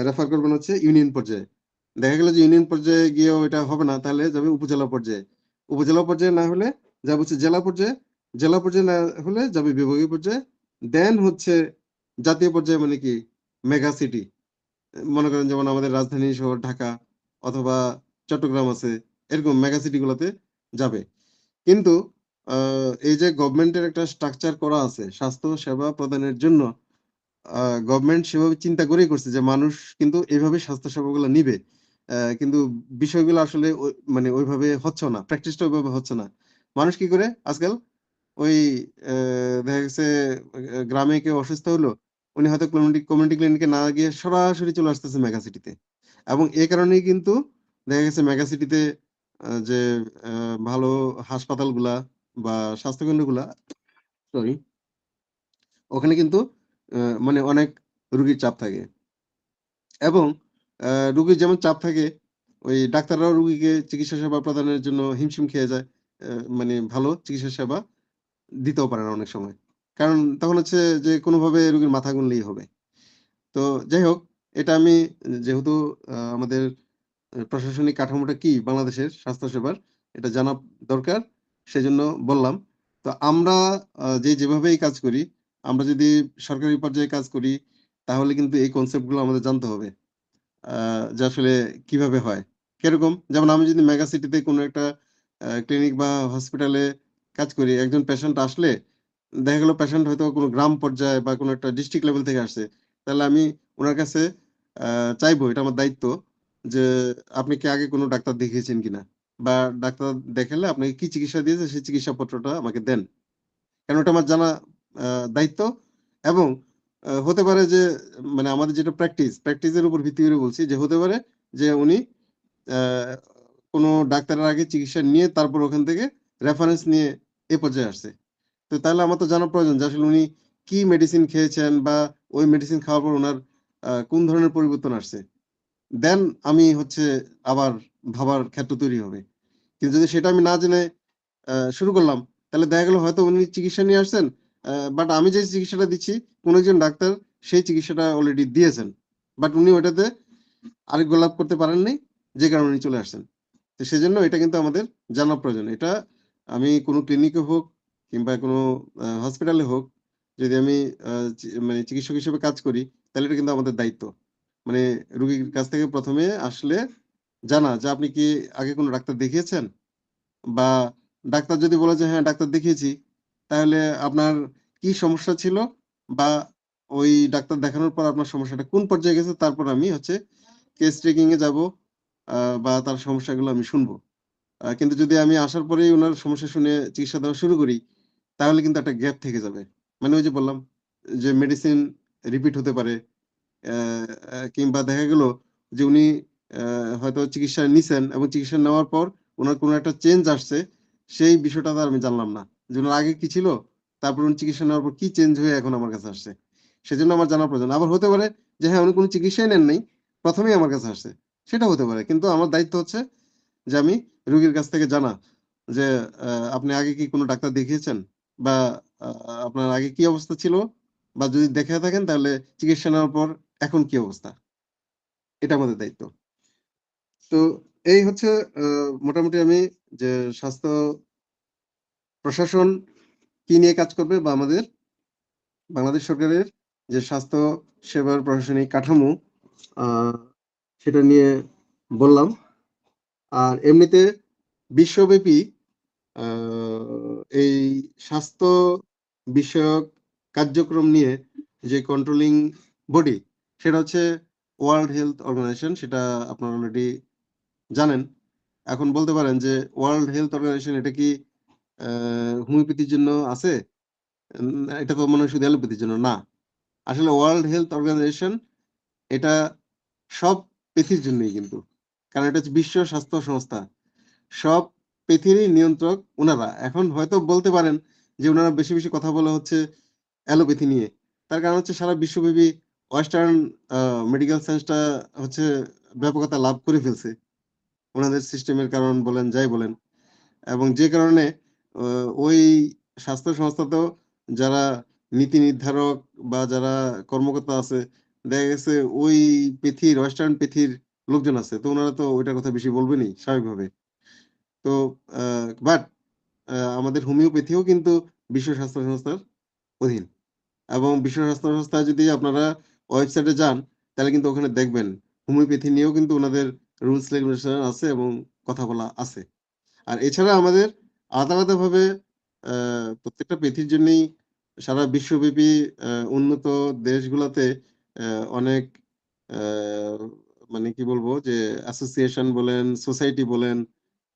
S1: রেফার করবেন হচ্ছে ইউনিয়ন পর্যায়ে। দেখা গেল যে ইউনিয়ন পর্যায়ে গিয়েও এটা হবে না, তাহলে যাবে উপজেলা পর্যায়ে। উপজেলা পর্যায়ে না হলে যাবে হচ্ছে জেলা পর্যায়ে। জেলা পর্যায়ে না হলে যাবে বিভাগীয় পর্যায়ে। দেন হচ্ছে জাতীয় পর্যায়ে, মানে কি মেগা সিটি। মনে করেন যেমন আমাদের রাজধানী শহর ঢাকা অথবা চট্টগ্রাম আছে, এরকম মেগা সিটি গুলোতে যাবে। কিন্তু এই যে গভর্নমেন্টের একটা স্ট্রাকচার করা আছে স্বাস্থ্য সেবা প্রদানের জন্য, গভর্নমেন্ট সেভাবে চিন্তা করেই করছে যে মানুষ কিন্তু এভাবে স্বাস্থ্য সেবাগুলো নিবে। কিন্তু বিষয়গুলো আসলে মানে ওইভাবে হচ্ছে না। প্র্যাকটিসটা ওইভাবে হচ্ছে না। মানুষ কি করে আজকাল? ওই দেখা গেছে গ্রামে কেউ অসুস্থ হলো, উনি হয়তো কমিউনিটি ক্লিনিকে না গিয়ে সরাসরি চলে আসতেছে মেগা সিটিতে। এবং এই কারণেই কিন্তু দেখা গেছে মেগা সিটিতে যে ভালো হাসপাতালগুলা বা স্বাস্থ্যকেন্দ্রগুলা, সরি, ওখানে কিন্তু মানে অনেক রোগীর চাপ থাকে। এবং রোগীর যেমন চাপ থাকে, ওই ডাক্তাররাও রুগীকে চিকিৎসা সেবা প্রদানের জন্য হিমশিম খেয়ে যায়, মানে ভালো চিকিৎসা সেবা দিতেও পারে না অনেক সময়, কারণ তখন হচ্ছে যে কোনোভাবে রুগীর মাথা গুনলেই হবে। তো যাই হোক, এটা আমি যেহেতু আমাদের প্রশাসনিক কাঠামোটা কি বাংলাদেশের স্বাস্থ্যসেবার এটা জানা দরকার, সেজন্য বললাম। তো আমরা যেভাবেই কাজ করি, আমরা যদি সরকারি পর্যায়ে কাজ করি, তাহলে কিন্তু এই কনসেপ্ট গুলো আমাদের জানতে হবে, যে আসলে কিভাবে হয়। কিরকম? যেমন আমি যদি মেগা সিটিতে কোনো একটা ক্লিনিক বা হসপিটালে কাজ করি, একজন পেশেন্ট আসলে দেখা গেল পেশেন্ট হয়তো কোনো গ্রাম পর্যায়ে বা কোনো একটা ডিস্ট্রিক্ট লেভেল থেকে আসছে। তাহলে আমি উনার কাছে চাইবো, এটা আমার দায়িত্ব, যে আপনি কি আগে কোনো ডাক্তার দেখিয়েছেন কিনা? বা ডাক্তার দেখালে আপনাকে কি চিকিৎসা দিয়েছে সেই চিকিৎসাপত্রটা আমাকে দেন। কারণ ওটা আমার জানা দায়িত্ব। এবং হতে পারে যে মানে আমাদের যেটা প্র্যাকটিসের উপর ভিত্তি করে বলছি, যে হতে পারে যে উনি আ কোনো ডাক্তারের আগে চিকিৎসা নিয়ে তারপর ওখান থেকে রেফারেন্স নিয়ে এ পর্যায়ে আসছে। তো তাহলে আমার তো জানা প্রয়োজন যে আসলে উনি কি মেডিসিন খেয়েছেন বা ওই মেডিসিন খাওয়ার পর উনার কোন ধরনের পরিবর্তন আসছে। দেন আমি হচ্ছে আবার ভাবার ক্ষেত্র তৈরি হবে। কিন্তু যদি সেটা আমি না জেনে শুরু করলাম, তাহলে দেখা গেল হয়তো উনি চিকিৎসা নিয়ে আসছেন। বাট আমি যে চিকিৎসাটা দিচ্ছি, কোন একজন ডাক্তার সেই চিকিৎসাটা অলরেডি দিয়েছেন। বাট উনি ওটাতে আরোগ্য লাভ করতে পারেন নাই, যে কারণে উনি চলে আসছেন। তো সেজন্য এটা কিন্তু আমাদের জানা প্রয়োজন। এটা আমি কোনো ক্লিনিকে হোক কিংবা কোনো হসপিটালে হোক, যদি আমি মানে চিকিৎসক হিসেবে কাজ করি, তাহলে এটা কিন্তু আমাদের দায়িত্ব। মানে রোগীর কাছ থেকে ১ম এ আসলে জানা যে আপনি কি আগে কোনো ডাক্তার দেখিয়েছেন? বা ডাক্তার যদি বলে যে হ্যাঁ, ডাক্তার দেখিয়েছি, তাহলে আপনার কি সমস্যা ছিল? বা ওই ডাক্তার দেখানোর পর আপনার সমস্যাটা কোন পর্যায়ে গেছে? তারপর আমি হচ্ছে কেস টেকিং এ যাবো, বা তার সমস্যাগুলো আমি শুনবো। কিন্তু যদি আমি আসার পরেই উনার সমস্যা শুনে চিকিৎসা দেওয়া শুরু করি, তাহলে কিন্তু একটা গ্যাপ থেকে যাবে। মানে ওই যে বললাম যে মেডিসিন রিপিট হতে পারে। অ্যা কিংবা দেখা গেল যে উনি হয়তো চিকিৎসা নিছেন এবং চিকিৎসা নেওয়ার পর উনার কোনো একটা চেঞ্জ আসছে, সেই বিষয়টা তো আমি জানলাম না। যে উনার আগে কি ছিল? তারপর উনি চিকিৎসা নেওয়ার পর কি চেঞ্জ হয়ে এখন আমার কাছে আসছে। সেজন্য আমার জানা প্রয়োজন। আবার হতে পারে যে হ্যাঁ, উনি কোনো চিকিৎসাই নেন নাই। ১ম এই আমার কাছে আসছে। সেটাও হতে পারে। কিন্তু আমার দায়িত্ব হচ্ছে যে আমি রোগীর কাছ থেকে জানা যে আপনি আগে কি কোনো ডাক্তার দেখিয়েছেন? বা আ আপনার আগে কি অবস্থা ছিল? বা যদি দেখায়ে থাকেন তাহলে চিকিৎসা নেওয়ার পর এখন কি অবস্থা? এটা আমাদের দায়িত্ব। তো এই হচ্ছে আ মোটামুটি আমি যে স্বাস্থ্য প্রশাসন কি নিয়ে কাজ করবে বা আমাদের বাংলাদেশ সরকারের যে স্বাস্থ্য সেবার প্রশাসনিক কাঠামো, আ সেটা নিয়ে বললাম। আর এমনিতে বিশ্বব্যাপী আ এই স্বাস্থ্য বিষয়ক কার্যক্রম নিয়ে যে কন্ট্রোলিং বডি, সেটা হচ্ছে ওয়ার্ল্ড হেলথ অর্গানাইজেশন। সেটা আপনারা অলরেডি জানেন। এখন বলতে পারেন যে ওয়ার্ল্ড হেলথ অর্গানাইজেশন এটা কি আ হোমিওপ্যাথির জন্য আছে? এটা তো মনে হয় শুধু অ্যালোপ্যাথির জন্য না। আসলে ওয়ার্ল্ড হেলথ অর্গানাইজেশন এটা সব প্যাথির জন্যই কিন্তু। কারণ এটা হচ্ছে বিশ্ব স্বাস্থ্য সংস্থা। সব পৃথিবীর নিয়ন্ত্রক উনারা। এখন হয়তো বলতে পারেন যে উনারা বেশি কথা বলা হচ্ছে অ্যালোপ্যাথি নিয়ে। তার কারণ হচ্ছে সারা বিশ্বব্যাপী ওয়েস্টার্ন আ মেডিকেল সায়েন্সটা হচ্ছে ব্যাপকতা লাভ করে ফেলছে। উনাদের সিস্টেমের কারণ বলেন, যাই বলেন। এবং যে কারণে অ ওই স্বাস্থ্য সংস্থাতেও যারা নীতি নির্ধারক বা যারা কর্মকর্তা আছে, দেখা গেছে ওই পৃথিবীর ওয়েস্টার্ন পৃথিবীর লোকজন আছে। তো উনারা তো ওইটার কথা বেশি বলবেনই স্বাভাবিকভাবে। তো আ বাট আমাদের হোমিওপ্যাথিও কিন্তু বিশ্ব স্বাস্থ্য সংস্থার অধীন। এবং বিশ্ব স্বাস্থ্য সংস্থায় যদি আপনারা ওয়েবসাইটে যান, তাহলে কিন্তু ওখানে দেখবেন হোমিওপ্যাথি নিয়েও কিন্তু উনাদের রুলস রেগুলেশন আছে এবং কথা বলা আছে। আর এছাড়া আমাদের আলাদাভাবে আ প্রত্যেকটা পৃথিবীর জন্যই সারা বিশ্বব্যাপী উন্নত দেশগুলাতে অনেক আ মানে কি বলবো যে অ্যাসোসিয়েশন বলেন, সোসাইটি বলেন,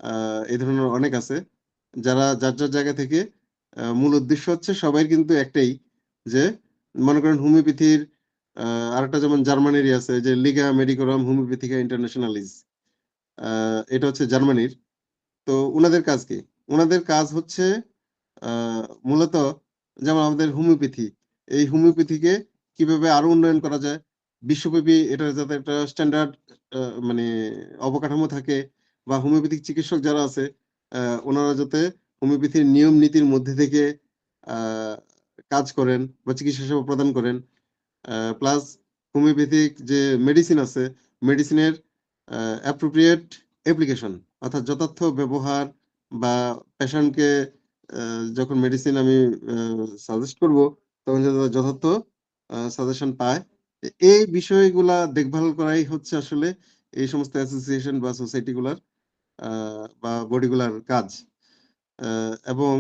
S1: আ এ ধরনের অনেক আছে। যারা যার জায়গা থেকে মূল উদ্দেশ্য হচ্ছে সবাই কিন্তু একটাই, যে মনে করেন হোমিওপ্যাথির আ আরেকটা যেমন জার্মানিরই আছে যে লিগা মেডিকোরাম হোমিওপ্যাথিকা ইন্টারন্যাশনালিস। আ এটা হচ্ছে জার্মানির। তো উনাদের কাজ কি? উনাদের কাজ হচ্ছে আ মূলত যেমন আমাদের হোমিওপ্যাথি। এই হোমিওপ্যাথিকে কিভাবে আরো উন্নয়ন করা যায়? বিশ্বব্যাপী এটা যাতে একটা স্ট্যান্ডার্ড মানে অবকাঠামো থাকে, বা হোমিওপ্যাথিক চিকিৎসক যারা আছে ওনারা যাতে হোমিওপ্যাথির নিয়ম নীতির মধ্যে থেকে কাজ করেন বা চিকিৎসা সেবা প্রদান করেন। প্লাস হোমিওপ্যাথিক যে মেডিসিন আছে, মেডিসিনের অ্যাপ্রোপ্রিয়েট অ্যাপ্লিকেশন, অর্থাৎ যথার্থ ব্যবহার, বা পেশেন্টকে যখন মেডিসিন আমি সাজেস্ট করব তখন যাতে যথার্থ সাজেশন পায়। এই বিষয়গুলা দেখভাল করাই হচ্ছে আসলে এই সমস্ত অ্যাসোসিয়েশন বা সোসাইটি গুলার বা বডিগুলার কাজ। এবং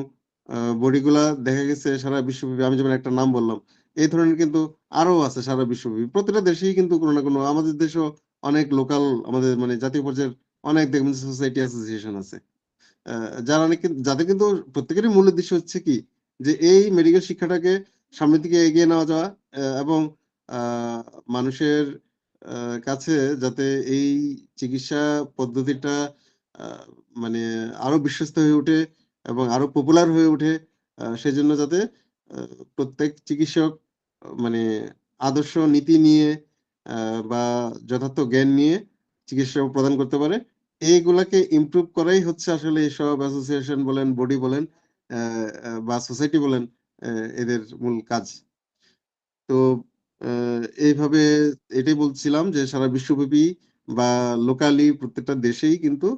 S1: বডিগুলা দেখা গেছে সারা বিশ্বব্যাপী, আমি যেমন একটা নাম বললাম, এই ধরনের কিন্তু আরো আছে সারা বিশ্বব্যাপী। প্রতিটা দেশেই কিন্তু কোনো না কোনো, আমাদের দেশেও অনেক লোকাল, আমাদের মানে জাতীয় পর্যায়ের অনেক দেখবেন সোসাইটি অ্যাসোসিয়েশন আছে। যারা নাকি, যাদের কিন্তু প্রত্যেকেরই মূল উদ্দেশ্য হচ্ছে কি, যে এই মেডিকেল শিক্ষাটাকে সামনের দিকে এগিয়ে নেওয়া যাওয়া, এবং মানুষের কাছে যাতে এই চিকিৎসা পদ্ধতিটা আহ, মানে আরো বিশ্বস্ত হয়ে ওঠে এবং আরো পপুলার হয়ে ওঠে, সেজন্য যাতে প্রত্যেক চিকিৎসক মানে আদর্শ নীতি নিয়ে বা যথার্থ জ্ঞান নিয়ে চিকিৎসা প্রদান করতে পারে, এইগুলাকে ইমপ্রুভ করাই হচ্ছে আসলে এইসব অ্যাসোসিয়েশন বলেন, বডি বলেন, বা সোসাইটি বলেন, এদের মূল কাজ। তো এইভাবে এটাই বলছিলাম যে সারা বিশ্বব্যাপী বা লোকালি প্রত্যেকটা দেশেই কিন্তু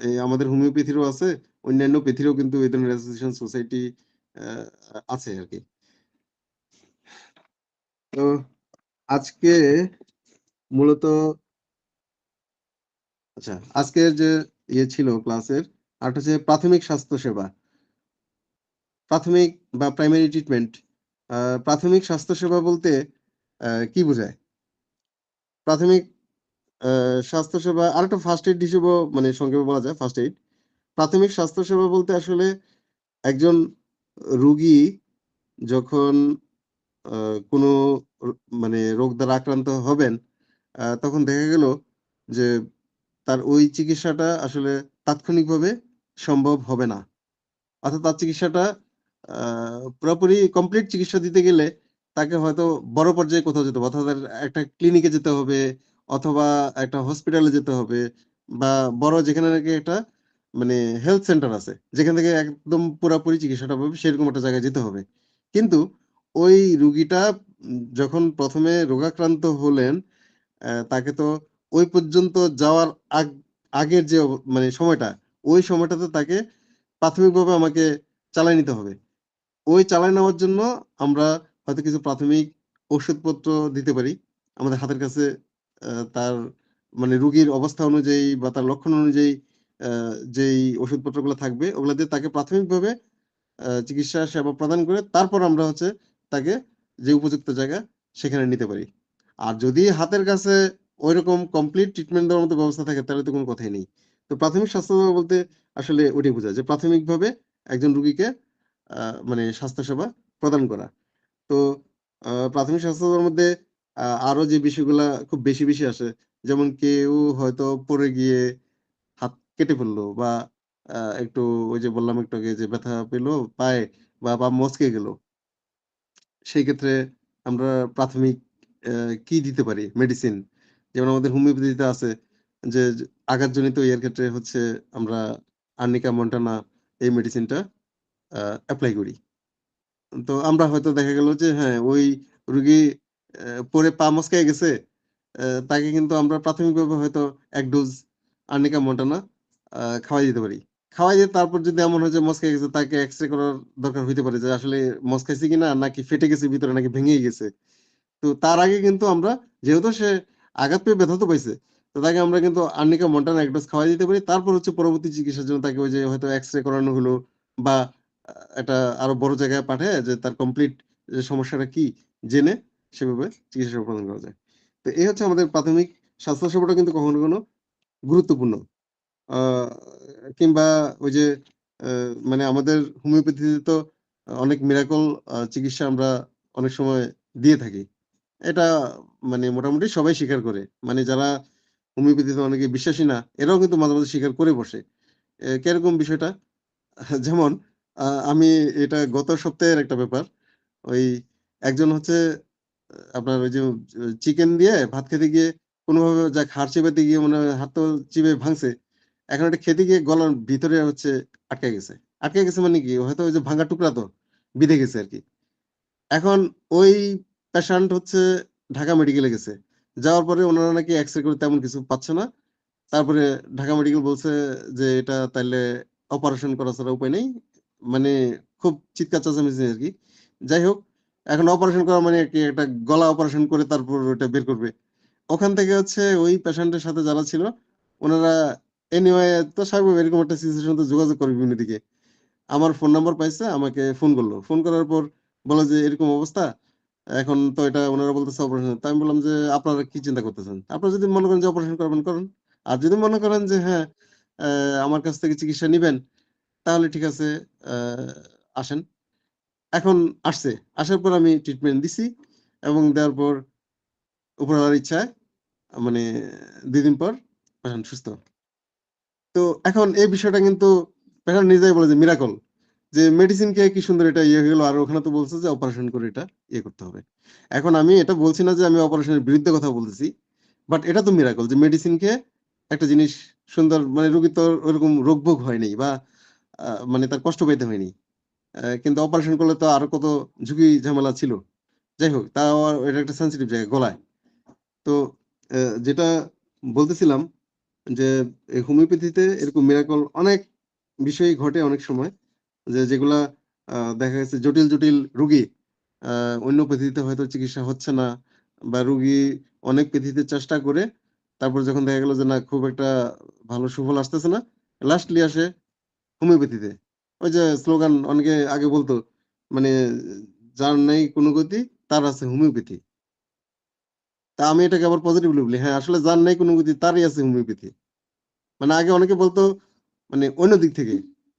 S1: এই আমাদের হোমিওপ্যাথিরও আছে, অন্যান্য প্যাথিরও কিন্তু এই ধরনের অ্যাসোসিয়েশন সোসাইটি আছে আর কি। তো আজকে মূলত, আচ্ছা, আজকের যে ছিল ক্লাসের, আর হচ্ছে প্রাথমিক স্বাস্থ্য সেবা, প্রাথমিক বা প্রাইমারি ট্রিটমেন্ট। প্রাথমিক স্বাস্থ্যসেবা বলতে কি বোঝায়? প্রাথমিক স্বাস্থ্যসেবা আরেকটা ফার্স্ট এইড হিসেবেও মানে সংক্ষেপে বলা যায় ফার্স্ট এইড। প্রাথমিক স্বাস্থ্যসেবা বলতে আসলে একজন রোগী যখন কোনো মানে রোগ দ্বারা আক্রান্ত হবেন, তখন দেখা গেল যে তার ওই চিকিৎসাটা আসলে তাৎক্ষণিকভাবে সম্ভব হবে না। অর্থাৎ তার চিকিৎসাটা পুরোপুরি কমপ্লিট চিকিৎসা দিতে গেলে তাকে হয়তো বড় পর্যায়ে কোথাও যেতে হবে, অর্থাৎ তার একটা ক্লিনিকে যেতে হবে, অথবা একটা হসপিটালে যেতে হবে, বা বড় যেখানে নাকি একটা মানে হেলথ সেন্টার আছে যেখান থেকে একদম পুরোপুরি চিকিৎসাটা পাবে, সেরকম একটা জায়গায় যেতে হবে। কিন্তু ওই রুগীটা যখন প্রথমে রোগাক্রান্ত হলেন, তাকে তো ওই পর্যন্ত যাওয়ার আগের যে মানে সময়টা, ওই সময়টাতে তাকে প্রাথমিকভাবে আমাকে চালায় নিতে হবে। ওই চালায় নেওয়ার জন্য আমরা হয়তো কিছু প্রাথমিক ওষুধপত্র দিতে পারি আমাদের হাতের কাছে। তার মানে রোগীর অবস্থা অনুযায়ী বা তার লক্ষণ অনুযায়ী যেই ওষুধপত্রগুলো থাকবে ওগুলা দিয়ে তাকে প্রাথমিকভাবে চিকিৎসা সেবা প্রদান করে তারপর আমরা হচ্ছে তাকে যে উপযুক্ত জায়গা সেখানে নিতে পারি। আর যদি হাতের কাছে ওইরকম কমপ্লিট ট্রিটমেন্ট দেওয়ার মতো ব্যবস্থা থাকে তাহলে তো কোনো কথাই নেই। তো প্রাথমিক স্বাস্থ্যসেবা বলতে আসলে ওটাই বোঝায় যে প্রাথমিকভাবে একজন রোগীকে মানে স্বাস্থ্যসেবা প্রদান করা। তো প্রাথমিক স্বাস্থ্যসেবার মধ্যে আরো যে বিষয়গুলা খুব বেশি বেশি আসে, যেমন কেউ হয়তো পড়ে গিয়ে হাত কেটে ফেললো, বা একটু ওই যে বললাম একটু আগে যে ব্যথা পেলো পায়ে, বা পা মচকে গেল, সেই ক্ষেত্রে আমরা প্রাথমিক কি দিতে পারি মেডিসিন, যেমন আমাদের হোমিওপ্যাথিতে আছে যে আঘাতজনিত ইয়ের ক্ষেত্রে হচ্ছে আমরা আর্নিকা মন্টানা এই মেডিসিনটা অ্যাপ্লাই করি। তো আমরা হয়তো দেখা গেল যে হ্যাঁ, ওই রুগী পড়ে পা মচকায় গেছে, তাকে কিন্তু আমরা প্রাথমিকভাবে হয়তো ১ ডোজ আর্নিকা মন্টানা খাওয়াই দিতে পারি। খাওয়াই দিয়ে তারপর যদি এমন হয় যে মচকায় গেছে, তাকে এক্স-রে করার দরকার হইতে পারে যে আসলে মচকাইছে কিনা, নাকি ফেটে গেছে ভিতরে, নাকি ভেঙেই গেছে। তো তার আগে কিন্তু আমরা, যেহেতু সে আঘাত পেয়ে ব্যথা তো পাইছে, তো তাকে আমরা কিন্তু আর্নিকা মন্টানা ১ ডোজ খাওয়াই দিতে পারি। তারপর হচ্ছে পরবর্তী চিকিৎসার জন্য তাকে ওই যে হয়তো এক্স-রে করানো হলো, বা একটা আরো বড় জায়গায় পাঠায় যে তার কমপ্লিট যে সমস্যাটা কি জেনে সেভাবে চিকিৎসা সেবা প্রদান করা যায়। তো এই হচ্ছে আমাদের প্রাথমিক স্বাস্থ্য সেবাটা কিন্তু কখনো, কখনো গুরুত্বপূর্ণ। আ কিংবা ওই যে মানে আমাদের হোমিওপ্যাথিতে তো অনেক মিরাকল চিকিৎসা আমরা অনেক সময় দিয়ে থাকি। এটা মানে মোটামুটি সবাই স্বীকার করে। মানে যারা হোমিওপ্যাথিতে অনেকে বিশ্বাসী না, এরাও কিন্তু মাঝে, মাঝে স্বীকার করে বসে। কিরকম বিষয়টা? যেমন আমি এটা গত সপ্তাহের একটা ব্যাপার। ওই একজন হচ্ছে আপনার ওই যে চিকেন দিয়ে ভাত খেতে গিয়ে কোনোভাবে যা হাড় চিবাতে গিয়ে মনে হয় হাত তো চিবে ভাঙছে, এখন এটা খেতে গিয়ে গলার ভিতরে হচ্ছে আটকে গেছে। আটকে গেছে মানে কি, হয়তো ওই যে ভাঙা টুকরা তো বিঁধে গেছে আর কি। এখন ওই পেশেন্ট হচ্ছে ঢাকা মেডিকেলে গেছে, যাওয়ার পরে ওনারা নাকি এক্সরে করে তেমন কিছু পাচ্ছে না। তারপরে ঢাকা মেডিকেল বলছে যে এটা তাইলে অপারেশন করা ছাড়া উপায় নেই, মানে খুব চিৎকার চেঁচামেচি আর কি। যাই হোক, এখন অপারেশন করা মানে কি, একটা গলা অপারেশন করে তারপর ওটা বের করবে। ওখান থেকে হচ্ছে ওই পেশেন্টের সাথে যারা ছিল ওনারা এনিওয়ে তো স্বাভাবিক এরকম একটা সিচুয়েশন তো যোগাযোগ করবে বিভিন্ন দিকে। আমার ফোন নাম্বার পাইছে, আমাকে ফোন করলো। ফোন করার পর বলে যে এরকম অবস্থা, এখন তো এটা ওনারা বলতেছে অপারেশন। তো আমি বললাম যে আপনারা কি চিন্তা করতেছেন? আপনারা যদি মনে করেন যে অপারেশন করবেন করুন। আর যদি মনে করেন যে হ্যাঁ, আমার কাছ থেকে চিকিৎসা নিবেন, তাহলে ঠিক আছে, আসেন। এখন আসছে। আসার পর আমি ট্রিটমেন্ট দিছি এবং দেওয়ার পর উপরওয়ালার ইচ্ছায় মানে ২ দিন পর পেশেন্ট সুস্থ। তো এখন এই বিষয়টা কিন্তু পেশেন্ট নিজেই বলে যে মিরাকল। যে মেডিসিন খেয়ে কি সুন্দর এটা ইয়ে হয়ে গেল, আর ওখানে তো বলছে যে অপারেশন করে এটা ইয়ে করতে হবে। এখন আমি এটা বলছি না যে আমি অপারেশনের বিরুদ্ধে কথা বলতেছি। বাট এটা তো মিরাকল যে মেডিসিন খেয়ে একটা জিনিস সুন্দর, মানে রোগীর তো ওরকম রোগ-ভোগ হয়নি বা মানে তার কষ্ট পাইতে হয়নি। কিন্তু অপারেশন করলে তো আরো কত ঝুঁকি ঝামেলা ছিল। যাই হোক, তাও এটা একটা সেনসিটিভ জায়গা গলায়। তো যেটা বলতেছিলাম যে এই হোমিওপ্যাথিতে এরকম মিরাকল অনেক বিষয়ই ঘটে অনেক সময়, যেগুলা দেখা গেছে জটিল, জটিল রোগী আ অন্য পদ্ধতিতে হয়তো চিকিৎসা হচ্ছে না, বা রোগী অনেক পদ্ধতিতে চেষ্টা করে তারপর যখন দেখা গেল যে না খুব একটা ভালো সুফল আসতেছে না, লাস্টলি আসে হোমিওপ্যাথিতে। ওই যে স্লোগান অনেকে আগে বলতো, মানে যার নাই কোনো গতি তার আছে হোমিওপ্যাথি। তা আমি এটাকে আবার পজিটিভলি বলি। হ্যাঁ, আসলে যার নাই কোনো গতি তারই আছে হোমিওপ্যাথি। মানে আগে অনেকে বলতো মানে অন্য দিক থেকে,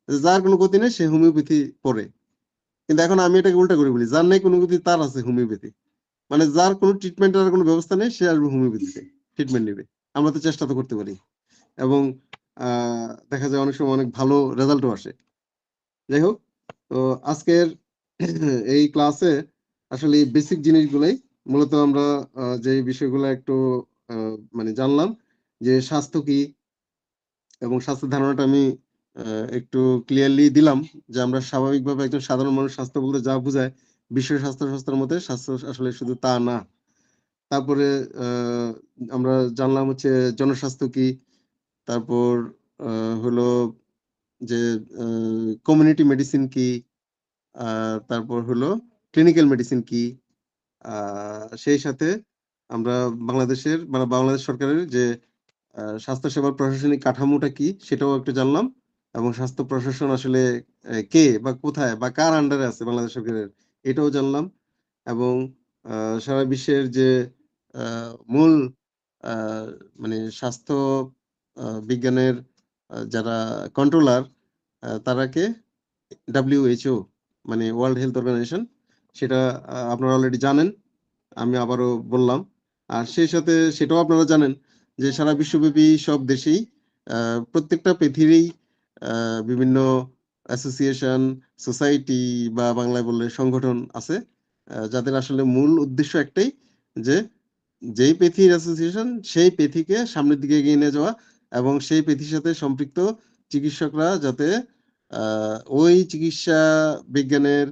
S1: যে যার কোনো গতি নেই সে হোমিওপ্যাথি পড়ে। কিন্তু এখন আমি এটাকে উল্টা করে বলি, যার নাই কোনো গতি তার আছে হোমিওপ্যাথি। মানে যার কোনো ট্রিটমেন্টের কোনো ব্যবস্থা নেই সে আসবে হোমিওপ্যাথিতে ট্রিটমেন্ট নিবে। আমরা তো চেষ্টা তো করতে পারি এবং দেখা যায় অনেক সময় অনেক ভালো রেজাল্টও আসে। যাই হোক, তো আজকের এই ক্লাসে আসলে এই বেসিক জিনিসগুলাই মূলত আমরা যে বিষয়গুলো একটু মানে জানলাম যে স্বাস্থ্য কি, এবং স্বাস্থ্যের ধারণাটা আমি আ একটু ক্লিয়ারলি দিলাম যে আমরা স্বাভাবিকভাবে একজন সাধারণ মানুষ স্বাস্থ্য বলতে যা বুঝায়, বিশ্ব স্বাস্থ্য সংস্থার মতে স্বাস্থ্য আসলে শুধু তা না। তারপরে আ আমরা জানলাম হচ্ছে জনস্বাস্থ্য কি, তারপর আ হলো যে আ কমিউনিটি মেডিসিন কি, আ তারপর হলো ক্লিনিক্যাল মেডিসিন কি, আ সেই সাথে আমরা বাংলাদেশের মানে বাংলাদেশ সরকারের যে স্বাস্থ্যসেবার প্রশাসনিক কাঠামোটা কি সেটাও একটু জানলাম, এবং স্বাস্থ্য প্রশাসন আসলে কে বা কোথায় বা কার আন্ডারে আছে বাংলাদেশ সরকারের, এটাও জানলাম। এবং আ সারা বিশ্বের যে আ মূল আ মানে স্বাস্থ্য বিজ্ঞানের যারা কন্ট্রোলার, তারা কে? WHO, মানে ওয়ার্ল্ড হেলথ অর্গানাইজেশন। সেটা আপনারা অলরেডি জানেন। আমি আবারও বললাম। আর সেই সাথে সেটাও আপনারা জানেন যে সারা বিশ্বব্যাপী সব দেশেই আ প্রত্যেকটা পৃথিবীরই আ বিভিন্ন অ্যাসোসিয়েশন, সোসাইটি বা বাংলায় বললে সংগঠন আছে। যাদের আসলে মূল উদ্দেশ্য একটাই, যে যেই প্যাথির অ্যাসোসিয়েশন সেই প্যাথিকে সামনের দিকে এগিয়ে নিয়ে যাওয়া, এবং সেই প্যাথির সাথে সম্পৃক্ত চিকিৎসকরা যাতে আ ওই চিকিৎসা বিজ্ঞানের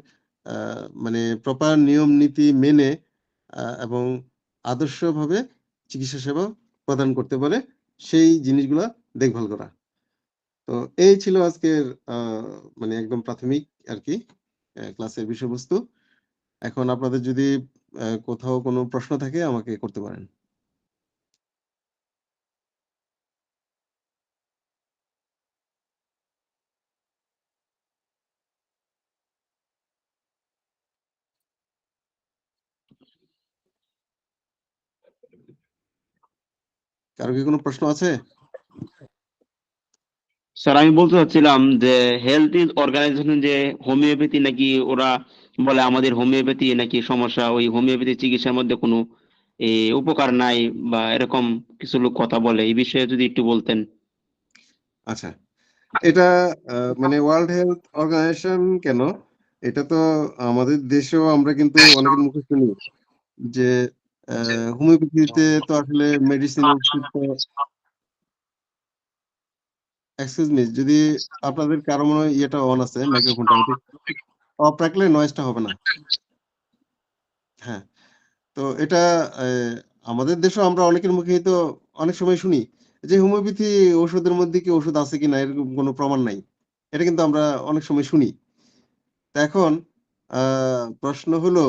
S1: আ মানে প্রপার নিয়ম নীতি মেনে এবং আদর্শভাবে চিকিৎসা সেবা প্রদান করতে পারে, সেই জিনিসগুলা দেখভাল করা। তো এই ছিল আজকের আ মানে একদম প্রাথমিক আরকি ক্লাসের বিষয়বস্তু। এখন আপনাদের যদি কোথাও কোনো প্রশ্ন থাকে আমাকে করতে পারেন। কারো কি কোনো প্রশ্ন আছে?
S2: স্যার আমি বলতে চাচ্ছিলাম যে হেলথ ইজ অর্গানাইজেশন যে হোমিওপ্যাথি নাকি ওরা বলে আমাদের হোমিওপ্যাথি নাকি সমস্যা, ওই হোমিওপ্যাথি চিকিৎসার মধ্যে কোনো উপকার নাই বা এরকম কিছু লোক কথা বলে, এই বিষয়ে যদি একটু বলতেন।
S1: আচ্ছা। এটা মানে ওয়ার্ল্ড হেলথ অর্গানাইজেশন কেন? এটা তো আমাদের দেশেও আমরা কিন্তু অনেকের মুখে শুনি যে হোমিওপ্যাথিতে তো আসলে মেডিসিনের ওষুধ তো এক্সকিউজ মি, যদি আপনাদের কারো মনে হয় ইয়েটা অন আছে, মাইক্রোফোনটা অফ রাখলে নয়েজটা হবে না। হ্যাঁ, তো এটা আমাদের দেশেও আমরা অনেকের মুখেই তো অনেক সময় শুনি যে হোমিওপ্যাথি ওষুধের মধ্যে কি ওষুধ আছে কিনা এরকম কোনো প্রমাণ নাই। এটা কিন্তু আমরা অনেক সময় শুনি। তো এখন প্রশ্ন হলো,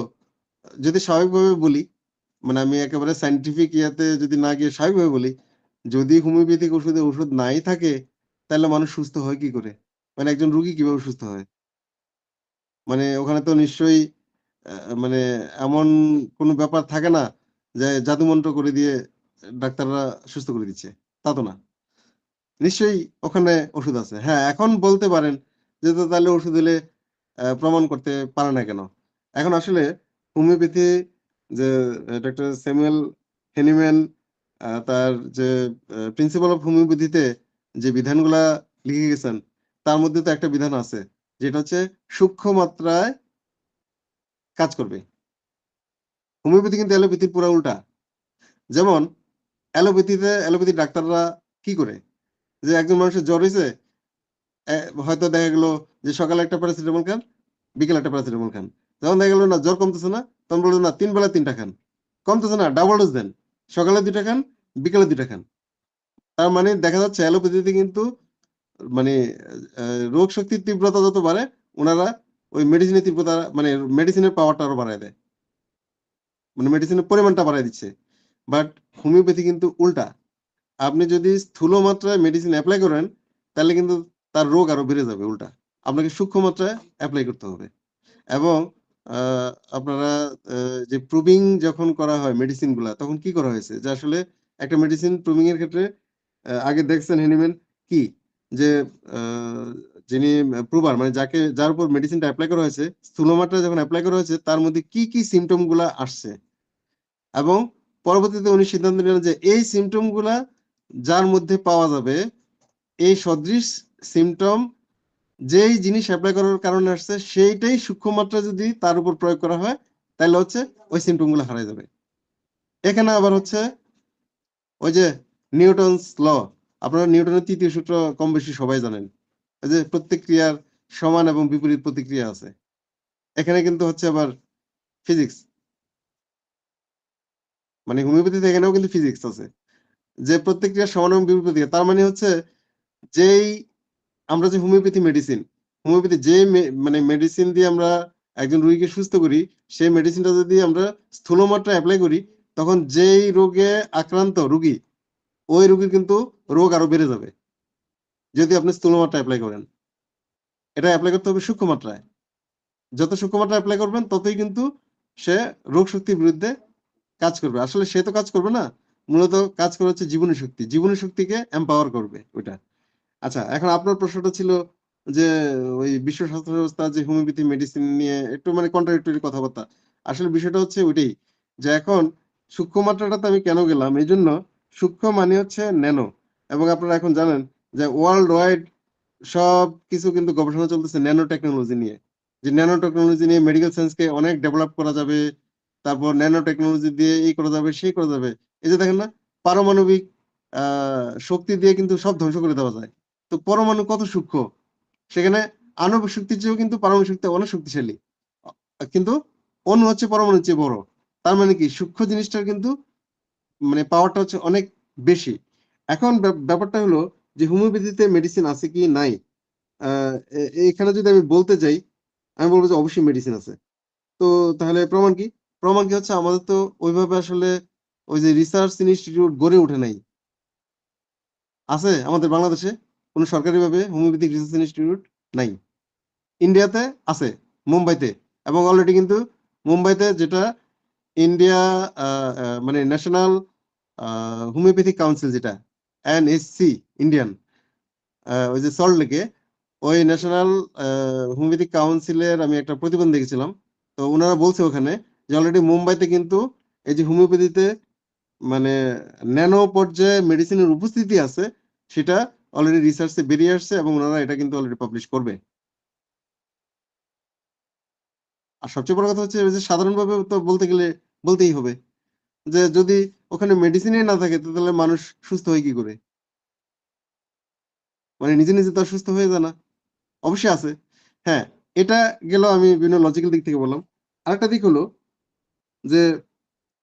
S1: যদি স্বাভাবিকভাবে বলি, মানে আমি একেবারে সায়েন্টিফিক ইয়াতে যদি না গিয়ে স্বাভাবিকভাবে বলি, যদি হোমিওপ্যাথিক ওষুধে ওষুধ নাই থাকে, তাহলে মানুষ সুস্থ হয় কি করে? মানে একজন রোগী কিভাবে সুস্থ হয়? মানে ওখানে তো নিশ্চয়ই আ মানে এমন কোনো ব্যাপার থাকে না যে জাদুমন্ত্র করে দিয়ে ডাক্তাররা সুস্থ করে দিচ্ছে। তা তো না। নিশ্চয়ই ওখানে ওষুধ আছে। হ্যাঁ, এখন বলতে পারেন যে তো তাহলে ওষুধ হলে প্রমাণ করতে পারে না কেন? এখন আসলে হোমিওপ্যাথি যে ডক্টর স্যামুয়েল হ্যানিম্যান তার যে প্রিন্সিপাল অফ হোমিওপ্যাথিতে যে বিধানগুলা লিখে গেছেন, তার মধ্যে তো একটা বিধান আছে। যেটা হচ্ছে সূক্ষ্ম মাত্রায় কাজ করবে। হোমিওপ্যাথি কিন্তু অ্যালোপ্যাথির পুরা উল্টা। যেমন অ্যালোপ্যাথি ডাক্তাররা কি করে? যে একজন মানুষের জ্বর হইছে, অ্যা হয়তো দেখা গেল যে সকালে একটা প্যারাসিটামল খান, বিকেলে একটা প্যারাসিটামল খান। যখন দেখা গেল না জ্বর কমতেছে না, তখন বলল না ৩ বেলায় ৩ টা খান। কমতেছে না ডাবল ডোজ দেন। সকালে ২ টা খান, বিকেলে ২ টা খান। তার মানে দেখা যাচ্ছে অ্যালোপ্যাথিতে কিন্তু মানে আ রোগ শক্তির তীব্রতা যত বাড়ে, উনারা ওই মেডিসিনের তীব্রতা মানে মেডিসিনের পাওয়ারটা আরো বাড়ায় দেয়। মানে মেডিসিনের পরিমাণটা বাড়ায় দিচ্ছে। বাট হোমিওপ্যাথি কিন্তু উল্টা। আপনি যদি স্থূল মাত্রায় মেডিসিন এপ্লাই করেন, তাহলে কিন্তু তার রোগ আরো বেড়ে যাবে উল্টা। আপনাকে সূক্ষ্ম মাত্রায় এপ্লাই করতে হবে। এবং আ আপনারা আ যে প্রুভিং যখন করা হয় মেডিসিন গুলা, তখন কি করা হয়েছে? যে আসলে একটা মেডিসিন প্রুভিং এর ক্ষেত্রে আগে দেখছেন হ্যানিম্যান কি? যে আ যিনি প্রুভার মানে যার উপর মেডিসিনটা এপ্লাই করা হয়েছে, স্থূল মাত্রায় যখন এপ্লাই করা হয়েছে, তার মধ্যে কি সিম্পটম গুলা আসছে? এবং পরবর্তীতে উনি সিদ্ধান্ত নিলেন যে এই সিম্পটম গুলা যার মধ্যে পাওয়া যাবে, এই সদৃশ সিম্পটম যেই জিনিস এপ্লাই করার কারণে আসছে সেইটাই সূক্ষ্ম মাত্রায় যদি তার উপর প্রয়োগ করা হয়, তাইলে হচ্ছে ওই সিম্পটম গুলো হারায় যাবে। এখানে আবার হচ্ছে ওই যে নিউটনস ল, আপনারা নিউটনের ৩য় সূত্র কম বেশি সবাই জানেন। এই যে প্রত্যেক ক্রিয়ার সমান এবং বিপরীত প্রতিক্রিয়া আছে। এখানে কিন্তু হচ্ছে আবার ফিজিক্স, মানে হোমিওপ্যাথিতে এখানেও কিন্তু ফিজিক্স আছে। যে প্রত্যেক ক্রিয়ার সমান এবং বিপরীত প্রতিক্রিয়া। তার মানে হচ্ছে যেই আমরা যে হোমিওপ্যাথি যে মানে মেডিসিন দিয়ে আমরা একজন রোগীকে সুস্থ করি, সেই মেডিসিনটা যদি আমরা স্থূল মাত্রায় এপ্লাই করি, তখন যেই রোগে আক্রান্ত রোগী, ওই রোগীর কিন্তু রোগ আরো বেড়ে যাবে। যদি আপনি স্থূল মাত্রায় এপ্লাই করেন। এটা এপ্লাই করতে হবে সূক্ষ্ম মাত্রায়। যত সূক্ষ্ম মাত্রায় এপ্লাই করবেন, ততই কিন্তু সে রোগ শক্তির বিরুদ্ধে কাজ করবে। আসলে সে তো কাজ করবে না। মূলত কাজ করে হচ্ছে জীবনী শক্তি। জীবনী শক্তিকে এম্পাওয়ার করবে ওইটা। আচ্ছা, এখন আপনার প্রশ্নটা ছিল যে ওই বিশ্ব স্বাস্থ্য সংস্থা যে হোমিওপ্যাথি মেডিসিন নিয়ে একটু মানে কন্ট্রাডিক্টরি কথাবার্তা। আসলে বিষয়টা হচ্ছে ওইটাই। যে এখন সূক্ষ্ম মাত্রাটাতে আমি কেন গেলাম? এইজন্য সূক্ষ্ম মানে হচ্ছে ন্যানো। এবং আপনারা এখন জানেন যে ওয়ার্লড ওয়াইড সবকিছু কিন্তু গবেষণা চলতেছে ন্যানো টেকনোলজি নিয়ে। যে ন্যানো টেকনোলজি নিয়ে মেডিকেল সায়েন্স কে অনেক ডেভেলপ করা যাবে। তারপর ন্যানো টেকনোলজি দিয়ে এই করা যাবে, সেই করা যাবে। এই যে দেখেন না পারমাণবিক আ শক্তি দিয়ে কিন্তু সব ধ্বংস করে দেওয়া যায়। তো পরমাণু কত সূক্ষ্ম। সেখানে আণবিক শক্তির চেয়েও কিন্তু পারমাণবিক শক্তি অনেক শক্তিশালী। কিন্তু অণু হচ্ছে পরমাণুর চেয়ে বড়। তার মানে কি সূক্ষ্ম জিনিসটার কিন্তু মানে পাওয়ারটা হচ্ছে অনেক বেশি। এখন ব্যাপারটা হলো যে হোমিওপ্যাথিতে মেডিসিন আছে কি নাই? আ এখানে যদি আমি বলতে যাই, আমি বলব যে অবশ্যই মেডিসিন আছে। তো তাহলে প্রমাণ কি? প্রমাণ কি হচ্ছে আমাদের তো ওইভাবে আসলে ওই যে রিসার্চ ইনস্টিটিউট গড়ে ওঠে নাই। আছে আমাদের বাংলাদেশে? কোন সরকারিভাবে হোমিওপ্যাথিক রিসার্চ ইনস্টিটিউট নাই। ইন্ডিয়াতে আছে, মুম্বাইতে। এবং অলরেডি কিন্তু মুম্বাইতে যেটা ইন্ডিয়া আ আ মানে ন্যাশনাল আ হোমিওপ্যাথিক কাউন্সিল যেটা এনএসসি ইন্ডিয়ান ওই যে সল্ট লেকে ওই ন্যাশনাল আ হোমিওপ্যাথিক কাউন্সিলের আমি একটা প্রতিবেদন দেখেছিলাম। তো উনারা বলছে ওখানে যে অলরেডি মুম্বাইতে কিন্তু এই যে হোমিওপ্যাথিতে মানে ন্যানো পর্যায়ে মেডিসিনের উপস্থিতি আছে, সেটা অলরেডি রিসার্চ এ বেরিয়ে আসছে এবং উনারা এটা কিন্তু অলরেডি পাবলিশ করবে। আর সবচেয়ে বড় কথা হচ্ছে ওই যে সাধারণভাবে তো বলতে গেলে বলতেই হবে যে যদি ওখানে মেডিসিনই না থাকে তাহলে মানুষ সুস্থ হয় কি করে? মানে নিজে নিজে তো আর সুস্থ হয়ে যায় না। অবশ্যই আছে। হ্যাঁ, এটা গেল আমি বিভিন্ন লজিক্যাল দিক থেকে বললাম। আরেকটা দিক হলো যে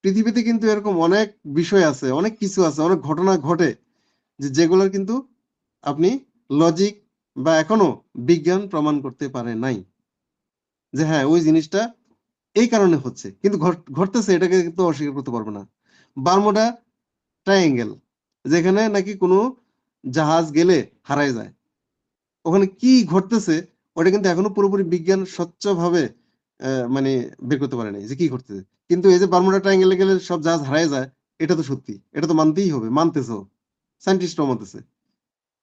S1: পৃথিবীতে কিন্তু এরকম অনেক বিষয় আছে, অনেক কিছু আছে, অনেক ঘটনা ঘটে যেগুলোর কিন্তু আপনি লজিক বা এখনো বিজ্ঞান প্রমাণ করতে পারে নাই। যে হ্যাঁ, ওই জিনিসটা এই কারণে হচ্ছে। কিন্তু ঘটতেছে এটাকে কিন্তু অস্বীকার করতে পারবে না। বারমুডা ট্রায়াঙ্গেল যেখানে নাকি কোনো জাহাজ গেলে হারায় যায়। ওখানে কি ঘটতেছে ওটা কিন্তু এখনো পুরোপুরি বিজ্ঞান স্বচ্ছভাবে মানে বের করতে পারে নাই যে কি ঘটতেছে। কিন্তু এই যে বারমুডা ট্রায়াঙ্গেলে গেলে সব জাহাজ হারায় যায়, এটা তো সত্যি। এটা তো মানতেই হবে, মানতেছেও। সায়েন্টিস্টরাও মানতেছে।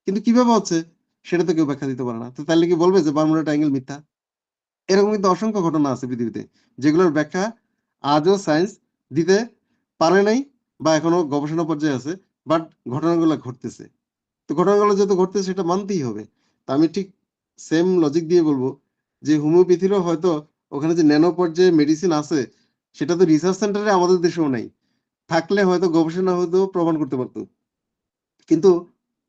S1: কিন্তু কিভাবে হচ্ছে সেটা তো কেউ ব্যাখ্যা দিতে পারে না। তো তাইলে কি বলবে যে বারমুডা ট্রায়াঙ্গেল মিথ্যা? এরকম কিন্তু অসংখ্য ঘটনা আছে পৃথিবীতে যেগুলোর ব্যাখ্যা আজও সায়েন্স দিতে পারে নাই বা এখনো গবেষণা পর্যায়ে আছে। বাট ঘটনাগুলো ঘটতেছে। তো ঘটনাগুলো যেহেতু ঘটতেছে সেটা মানতেই হবে। তা আমি ঠিক সেম লজিক দিয়ে বলবো যে হোমিওপ্যাথিরও হয়তো ওখানে যে ন্যানো পর্যায়ে মেডিসিন আছে সেটা তো রিসার্চ সেন্টারে আমাদের দেশেও নাই। থাকলে হয়তো গবেষণা হয়তো প্রমাণ করতে পারতো। কিন্তু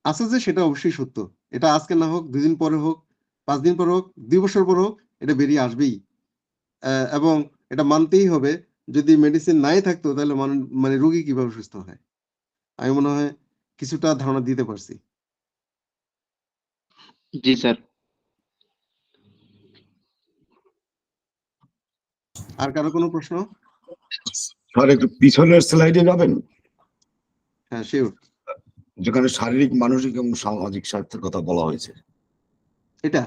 S1: আছে যে সেটা অবশ্যই সত্য। এটা আজকে না হোক, ২ দিন পরে হোক, ৫ দিন পরে হোক, ২ বছর পরে হোক, এটা বেরিয়ে আসবেই। এবং এটা মানতেই হবে যদি মেডিসিন নাই থাকতো তাহলে মানে রোগী কিভাবে সুস্থ হয়? আমি মনে হয় কিছুটা ধারণা দিতে পারছি।
S2: জি স্যার।
S1: আর কারো কোনো প্রশ্ন?
S3: স্যার একটু পিছনের স্লাইডে যাবেন,
S1: হ্যাঁ, শিওর।
S3: যেখানে শারীরিক, মানসিক এবং সামাজিক স্বাস্থ্যের কথা বলা হয়েছে।
S1: এটা?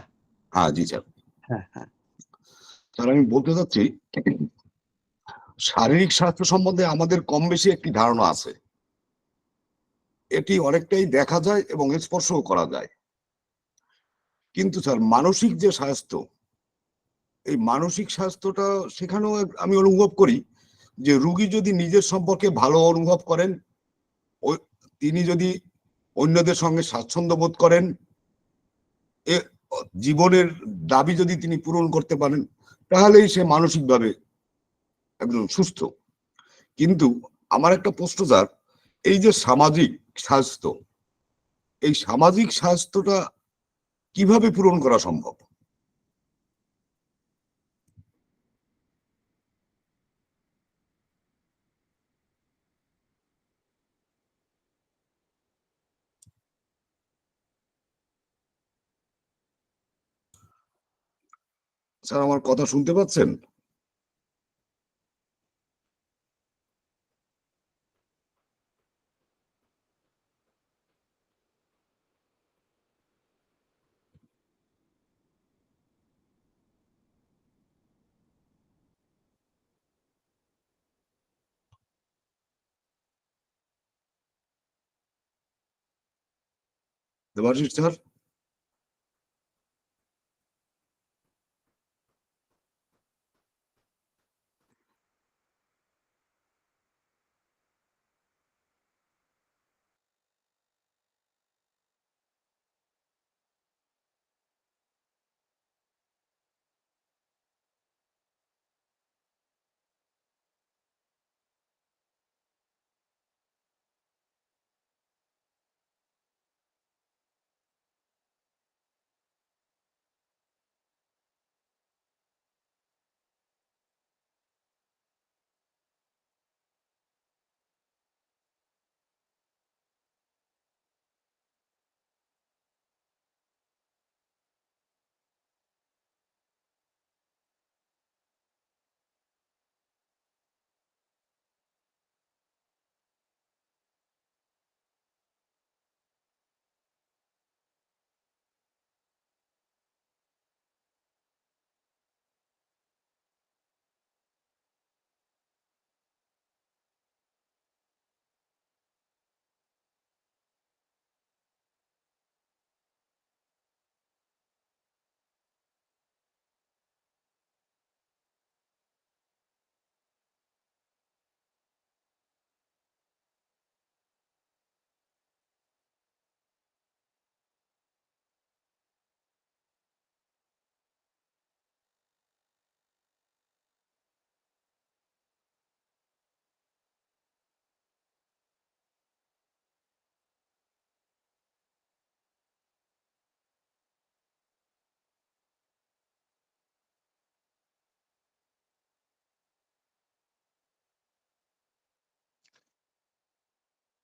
S3: হ্যাঁ জি স্যার।
S1: হ্যাঁ, হ্যাঁ।
S3: স্যার আমি বলতে চাচ্ছি, শারীরিক স্বাস্থ্য সম্বন্ধে আমাদের কম বেশি একটি ধারণা আছে। এটি অনেকটাই দেখা যায় এবং স্পর্শও করা যায়। কিন্তু স্যার মানসিক যে স্বাস্থ্য, এই মানসিক স্বাস্থ্যটা সেখানেও আমি অনুভব করি যে রুগী যদি নিজের সম্পর্কে ভালো অনুভব করেন, তিনি যদি অন্যদের সঙ্গে স্বাচ্ছন্দ্য বোধ করেন, এ জীবনের দাবি যদি তিনি পূরণ করতে পারেন, তাহলেই সে মানসিকভাবে একজন সুস্থ। কিন্তু আমার একটা প্রশ্ন স্যার, এই যে সামাজিক স্বাস্থ্য, এই সামাজিক স্বাস্থ্যটা কিভাবে পূরণ করা সম্ভব? স্যার আমার কথা শুনতে পাচ্ছেন? দেবাশিস স্যার?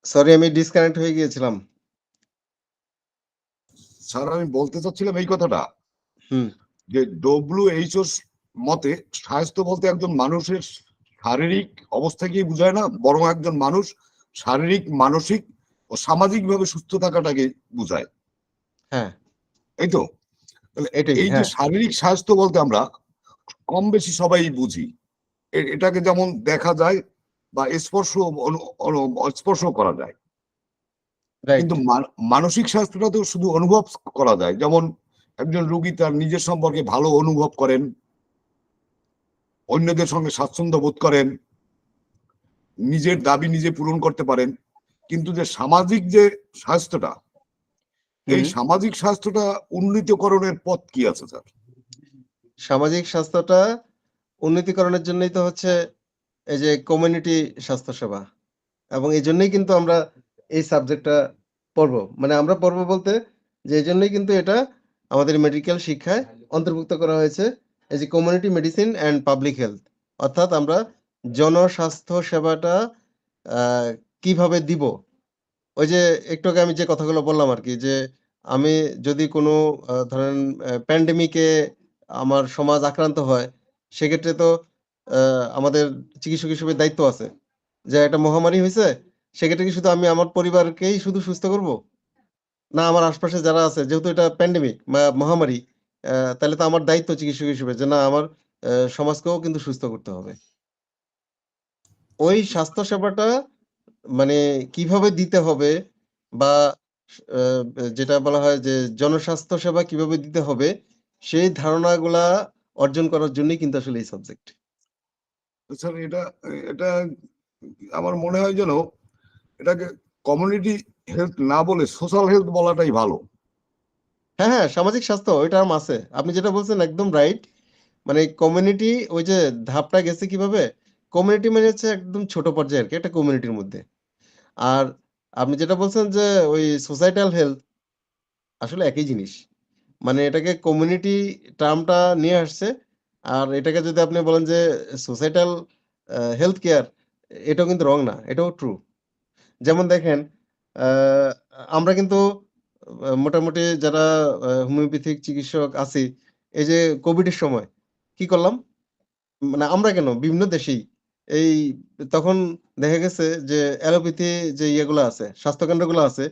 S1: সরি, আমি ডিসকানেক্ট হয়ে গিয়েছিলাম।
S3: স্যার আমি বলতে চাচ্ছিলাম এই কথাটা
S1: হুম
S3: যে WHO মতে স্বাস্থ্য বলতে একজন মানুষের শারীরিক অবস্থাকেই বোঝায় না, বরং একজন মানুষ শারীরিক, মানসিক ও সামাজিক ভাবে সুস্থ থাকাটাকে বোঝায়।
S1: হ্যাঁ,
S3: এই তো, তাহলে
S1: এটাই।
S3: এই যে
S1: হ্যাঁ,
S3: শারীরিক স্বাস্থ্য বলতে আমরা কম বেশি সবাই বুঝি, এটাকে যেমন দেখা যায় বা স্পর্শ করা যায়,
S1: রাইট।
S3: কিন্তু মানসিক স্বাস্থ্যটা তো শুধু অনুভব করা যায়। যেমন একজন রোগী তার নিজের সম্পর্কে ভালো অনুভব করেন, অন্যদের সঙ্গে স্বাচ্ছন্দ্য বোধ করেন, নিজের দাবি নিজে পূরণ করতে পারেন। কিন্তু যে সামাজিক যে স্বাস্থ্যটা, এই
S1: হুম
S3: সামাজিক স্বাস্থ্যটা উন্নীতকরণের পথ কি আছে স্যার?
S1: সামাজিক স্বাস্থ্যটা উন্নতিকরণের জন্যই তো হচ্ছে এই যে কমিউনিটি স্বাস্থ্যসেবা, এবং এই জন্যই কিন্তু আমরা এই সাবজেক্টটা পড়বো। মানে আমরা পড়বো বলতে যে এই জন্যই কিন্তু এটা আমাদের মেডিকেল শিক্ষায় অন্তর্ভুক্ত করা হয়েছে, এই যে community medicine and public health. অর্থাৎ আমরা জনস্বাস্থ্য সেবাটা আহ, কিভাবে দিব। ওই যে একটু আগে আমি যে কথাগুলো বললাম আর কি, যে আমি যদি কোনো ধরেন প্যান্ডেমিকে আমার সমাজ আক্রান্ত হয়, সেক্ষেত্রে তো আমাদের চিকিৎসক হিসেবে দায়িত্ব আছে যে একটা মহামারী হয়েছে, সেক্ষেত্রে কি শুধু আমি আমার পরিবারকেই শুধু সুস্থ করব, না আমার আশপাশে যারা আছে, যেহেতু এটা প্যান্ডেমিক বা মহামারী, তাহলে তো আমার দায়িত্ব চিকিৎসক হিসেবে যে না আমার সমাজকেও কিন্তু সুস্থ করতে হবে। ওই স্বাস্থ্য সেবাটা মানে কিভাবে দিতে হবে, বা যেটা বলা হয় যে জনস্বাস্থ্য সেবা কিভাবে দিতে হবে, সেই ধারণাগুলা অর্জন করার জন্যই কিন্তু আসলে এই সাবজেক্ট।
S3: স্যার এটা এটা আমার মনে হয় যেন এটাকে কমিউনিটি হেলথ না বলে সোশ্যাল হেলথ বলাটাই ভালো।
S1: হ্যাঁ, হ্যাঁ, সামাজিক স্বাস্থ্য ওই টার্ম আছে। আপনি যেটা বলছেন একদম রাইট। মানে কমিউনিটি, ওই যে ধাপটা গেছে কিভাবে, কমিউনিটি মানে হচ্ছে একদম ছোট পর্যায়ে আর কি, একটা কমিউনিটির মধ্যে। আর আপনি যেটা বলছেন যে ওই সোসাইটাল হেলথ, আসলে একই জিনিস। মানে এটাকে কমিউনিটি টার্মটা নিয়ে আসছে। আর এটাকে যদি আপনি বলেন যে সোসাইটাল হেলথ কেয়ার, এটাও কিন্তু রং না, এটাও ট্রু। যেমন দেখেন, আহ, আমরা কিন্তু মোটামুটি যারা হোমিওপ্যাথিক চিকিৎসক আছি, এই যে কোভিডের সময় কি করলাম, মানে আমরা কেন, বিভিন্ন দেশেই এই তখন দেখা গেছে যে অ্যালোপ্যাথি যে ইয়েগুলো আছে, স্বাস্থ্যকেন্দ্রগুলো আছে,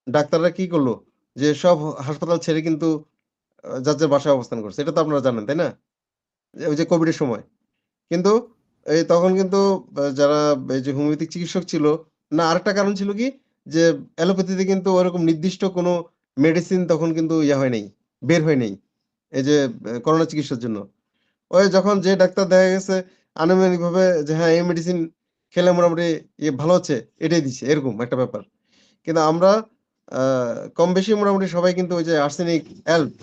S1: ডাক্তাররা কি করলো, যে সব হাসপাতাল ছেড়ে কিন্তু যার যার বাসায় অবস্থান করছে। এটা তো আপনারা জানেন, তাই না? ওই যে কোভিডের সময় কিন্তু এই তখন কিন্তু যারা এই যে হোমিওপ্যাথিক চিকিৎসক ছিল, না আরেকটা কারণ ছিল কি, যে অ্যালোপ্যাথিতে কিন্তু ওরকম নির্দিষ্ট কোনো মেডিসিন তখন কিন্তু ইয়া হয় নাই, বের হয় নাই, এই যে করোনা চিকিৎসার জন্য। ওই যখন যে ডাক্তার দেখা গেছে আনুমানিক ভাবে যে হ্যাঁ এই মেডিসিন খেলে মোটামুটি ইয়ে ভালো হচ্ছে, এটাই দিচ্ছে, এরকম একটা ব্যাপার। কিন্তু আমরা কম বেশি মোটামুটি সবাই কিন্তু ওই যে আর্সেনিক অ্যাল্প,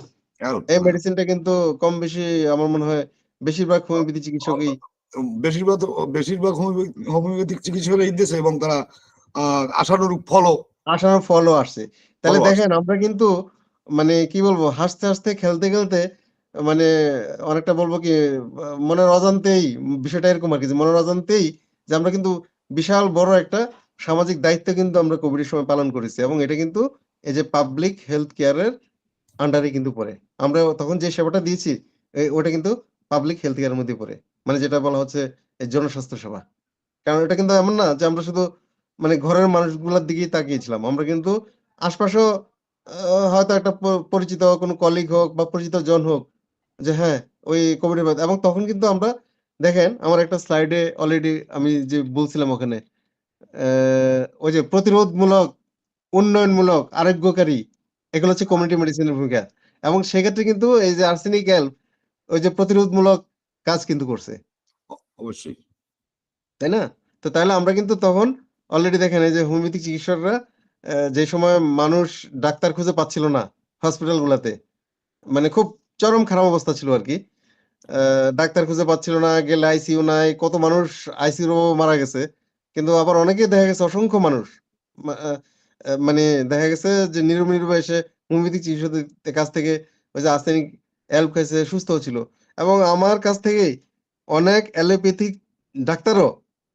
S3: হেলথ
S1: এই মেডিসিনটা কিন্তু কম বেশি আমার মনে হয় বেশিরভাগ হোমিওপ্যাথি চিকিৎসকই
S3: বেশিরভাগ বেশিরভাগ হোমিওপ্যাথিক চিকিৎসকরাই দিতেছে এবং তারা আশানুরূপ ফলও।
S1: আসার ফলও আসছে। তাহলে
S3: ফলও আসছে।
S1: দেখেন আমরা কিন্তু মানে কি বলবো, হাসতে, হাসতে খেলতে, খেলতে মানে অনেকটা বলবো কি মনের অজান্তেই বিষয়টা এরকম আরকি, যে মনের অজান্তেই যে আমরা কিন্তু বিশাল বড় একটা সামাজিক দায়িত্ব কিন্তু আমরা কোভিডের সময় পালন করেছি, এবং এটা কিন্তু এই যে পাবলিক হেলথ কেয়ার এর আন্ডারে কিন্তু পড়ে। আমরা তখন যে সেবাটা দিয়েছি ওটা কিন্তু পাবলিক হেলথ কেয়ার এর মধ্যে পড়ে। মানে যেটা বলা হচ্ছে এই জনস্বাস্থ্য সেবা। কারণ এটা কিন্তু এমন না যে আমরা শুধু মানে ঘরের মানুষগুলোর দিকেই তাকিয়েছিলাম। আমরা কিন্তু আশপাশেও হয়তো একটা পরিচিত কোনো কলিগ হোক বা পরিচিত জন হোক, যে হ্যাঁ, ওই কোভিডের এবং তখন কিন্তু আমরা দেখেন আমার একটা স্লাইডে অলরেডি আমি যে বলছিলাম ওখানে ওই যে প্রতিরোধমূলক, উন্নয়নমূলক, আরোগ্যকারী, এগুলো হচ্ছে কমিউনিটি মেডিসিনের ভূমিকা। এবং সেক্ষেত্রে কিন্তু এই যে আর্সেনিক হেল্প ওই যে প্রতিরোধমূলক কাজ কিন্তু করছে।
S3: অবশ্যই।
S1: তাই না? তো তাহলে আমরা কিন্তু তখন অলরেডি দেখেন এই যে হোমিওপ্যাথিক চিকিৎসকরা যে সময় মানুষ ডাক্তার খুঁজে পাচ্ছিল না হসপিটাল গুলাতে, মানে খুব চরম খারাপ অবস্থা ছিল আরকি। ডাক্তার খুঁজে পাচ্ছিল না, গেলে আইসিইউ নাই, কত মানুষ আইসিইউর অভাবে মারা গেছে। কিন্তু আবার অনেকেই দেখা গেছে অসংখ্য মানুষ মা আ আ মানে দেখা গেছে যে নীরবে এসে হোমিওপ্যাথিক চিকিৎসকদের কাছ থেকে ওই যে আর্সেনিক হেল্প খাইছে, সুস্থ ছিল। এবং আমার কাছ থেকেই অনেক অ্যালোপ্যাথিক ডাক্তারও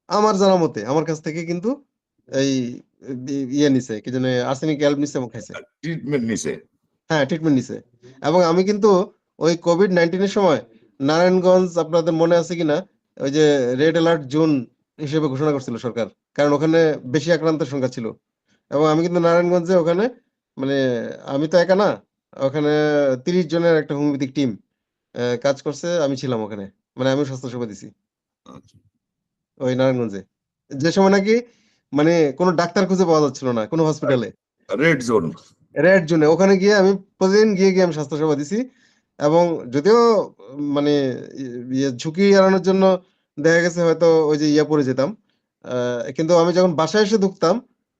S1: আমার জানা মতে আমার কাছ থেকে কিন্তু এই ইয়ে নিছে, কি জানে আর্সেনিক অ্যালব নিছে এবং খাইছে।
S3: ট্রিটমেন্ট নিছে।
S1: হ্যাঁ, ট্রিটমেন্ট নিছে। এবং আমি কিন্তু ওই কোভিড-19 এর সময় নারায়ণগঞ্জ, আপনাদের মনে আছে কিনা, ওই যে রেড অ্যালার্ট জোন হিসেবে ঘোষণা করছিল সরকার। কারণ ওখানে বেশি আক্রান্তের সংখ্যা ছিল। এবং আমি কিন্তু নারায়ণগঞ্জে ওখানে মানে আমি তো একা না, ওখানে 30 জনের একটা হোমিওপ্যাথিক টিম কাজ করছে, আমি ছিলাম ওখানে। মানে আমিও স্বাস্থ্যসেবা দিছি
S3: আচ্ছা।
S1: ওই নারায়ণগঞ্জে। যে সময় নাকি মানে কোনো ডাক্তার খুঁজে পাওয়া যাচ্ছিল না কোনো হসপিটালে।
S3: Red zone.
S1: রেড জোনে ওখানে গিয়ে আমি প্রতিদিন গিয়ে আমি স্বাস্থ্যসেবা দিছি। এবং যদিও মানে ইয়ে ঝুঁকি এড়ানোর জন্য দেখা গেছে হয়তো ওই যে পড়ে যেতাম। কিন্তু আমি যখন বাসায় এসে ঢুকতাম,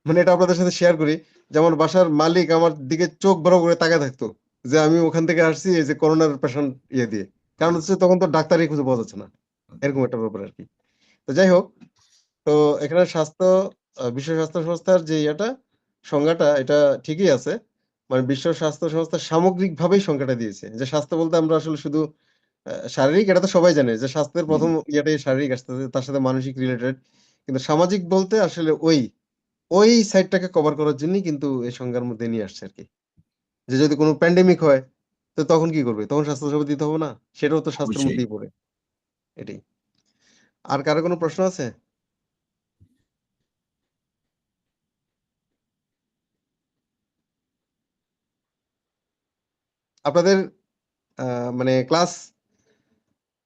S1: মানে এটা আপনাদের সাথে শেয়ার করি, যেমন বাসার মালিক আমার দিকে চোখ বড় করে তাকায় থাকতো যে আমি ওখান থেকে আসছি এই যে করোনার পেশেন্ট দিয়ে। কারণ হচ্ছে তখন তো ডাক্তারই খুঁজে পাওয়া যাচ্ছে না। এরকম একটা ব্যাপার আরকি। তো যাই হোক, তো এখানে বিশ্ব স্বাস্থ্য সংস্থার যে সংজ্ঞাটা এটা ঠিকই আছে। মানে বিশ্ব স্বাস্থ্য সংস্থা সামগ্রিকভাবেই সংজ্ঞাটা দিয়েছে। যে স্বাস্থ্য বলতে আমরা আসলে শুধু শারীরিক, এটা তো সবাই জানে যে স্বাস্থ্যের ১ম ইয়েটাই শারীরিক আসতেছে, তার সাথে মানসিক রিলেটেড। কিন্তু সামাজিক বলতে আসলে ওই সাইডটাকে কভার করার জন্যই কিন্তু এই সংজ্ঞার মধ্যে নিয়ে আসছে আরকি। যে যদি কোনো প্যান্ডেমিক হয়, তো তখন কি করবে? তখন স্বাস্থ্যসেবা দিতে হবে না? সেটাও তো স্বাস্থ্যের
S3: অবশ্যই।
S1: মধ্যেই পড়ে। এটাই। আর কারো কোনো প্রশ্ন আছে? আপনাদের মানে ক্লাস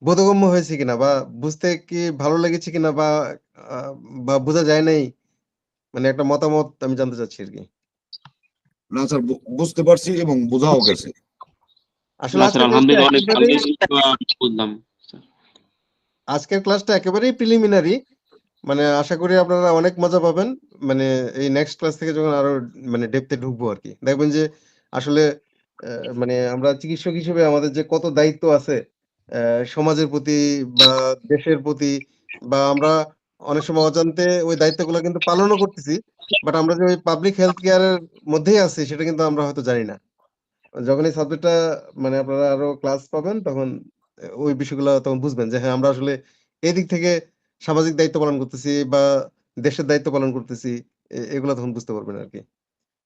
S1: বোধগম্য হয়েছে কিনা, বা বুঝতে কি ভালো লেগেছে কিনা, আ বা বোঝা যায় নাই? মানে একটা মতামত আমি জানতে চাচ্ছি আরকি।
S3: না স্যার, বুঝতে পারছি এবং বোঝাও গেছে।
S1: আসলে
S2: না স্যার,
S1: আজকের ক্লাসটা
S2: আলহামদুলিল্লাহ অনেক ভালো
S1: একেবারেই
S2: বুঝলাম।
S1: প্রিলিমিনারি। মানে আশা করি আপনারা অনেক মজা পাবেন। মানে এই নেক্সট ক্লাস থেকে যখন আরো মানে ডেপথ এ ঢুকবো আরকি। দেখবেন যে আসলে মানে আমরা চিকিৎসক হিসেবে আমাদের যে কত দায়িত্ব আছে সমাজের প্রতি বা দেশের প্রতি, বা আমরা অনেক সময় অজান্তে ওই দায়িত্বগুলো কিন্তু পালনও করতেছি। বাট আমরা যে ওই পাবলিক হেলথ কেয়ার এর মধ্যেই আছি সেটা কিন্তু আমরা হয়তো জানি না। যখন এই সাবজেক্টটা মানে আপনারা আরো ক্লাস পাবেন তখন ওই বিষয়গুলো তখন বুঝবেন যে হ্যাঁ, আমরা আসলে এদিক থেকে সামাজিক দায়িত্ব পালন করতেছি বা দেশের দায়িত্ব পালন করতেছি। এগুলা তখন বুঝতে পারবেন আরকি।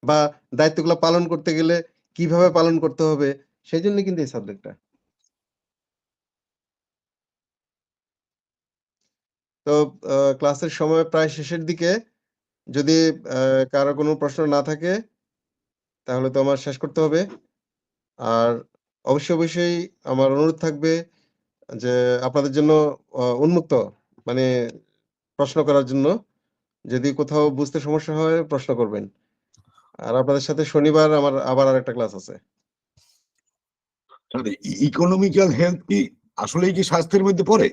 S1: বা দায়িত্বগুলো পালন করতে গেলে কিভাবে পালন করতে হবে সেজন্যই কিন্তু এই সাবজেক্টটা। তো ক্লাসের সময় প্রায় শেষের দিকে। যদি কারো কোনো প্রশ্ন না থাকে তাহলে তো আমার শেষ করতে হবে। আর অবশ্যই আমার অনুরোধ থাকবে যে আপনাদের জন্য উন্মুক্ত, মানে প্রশ্ন করার জন্য। যদি কোথাও বুঝতে সমস্যা হয় প্রশ্ন করবেন। আর আপনাদের সাথে শনিবার আমার আবার আরেকটা ক্লাস আছে।
S3: ইকোনমিক্যাল হেলথ কি আসলেই কি স্বাস্থ্যের মধ্যে পড়ে?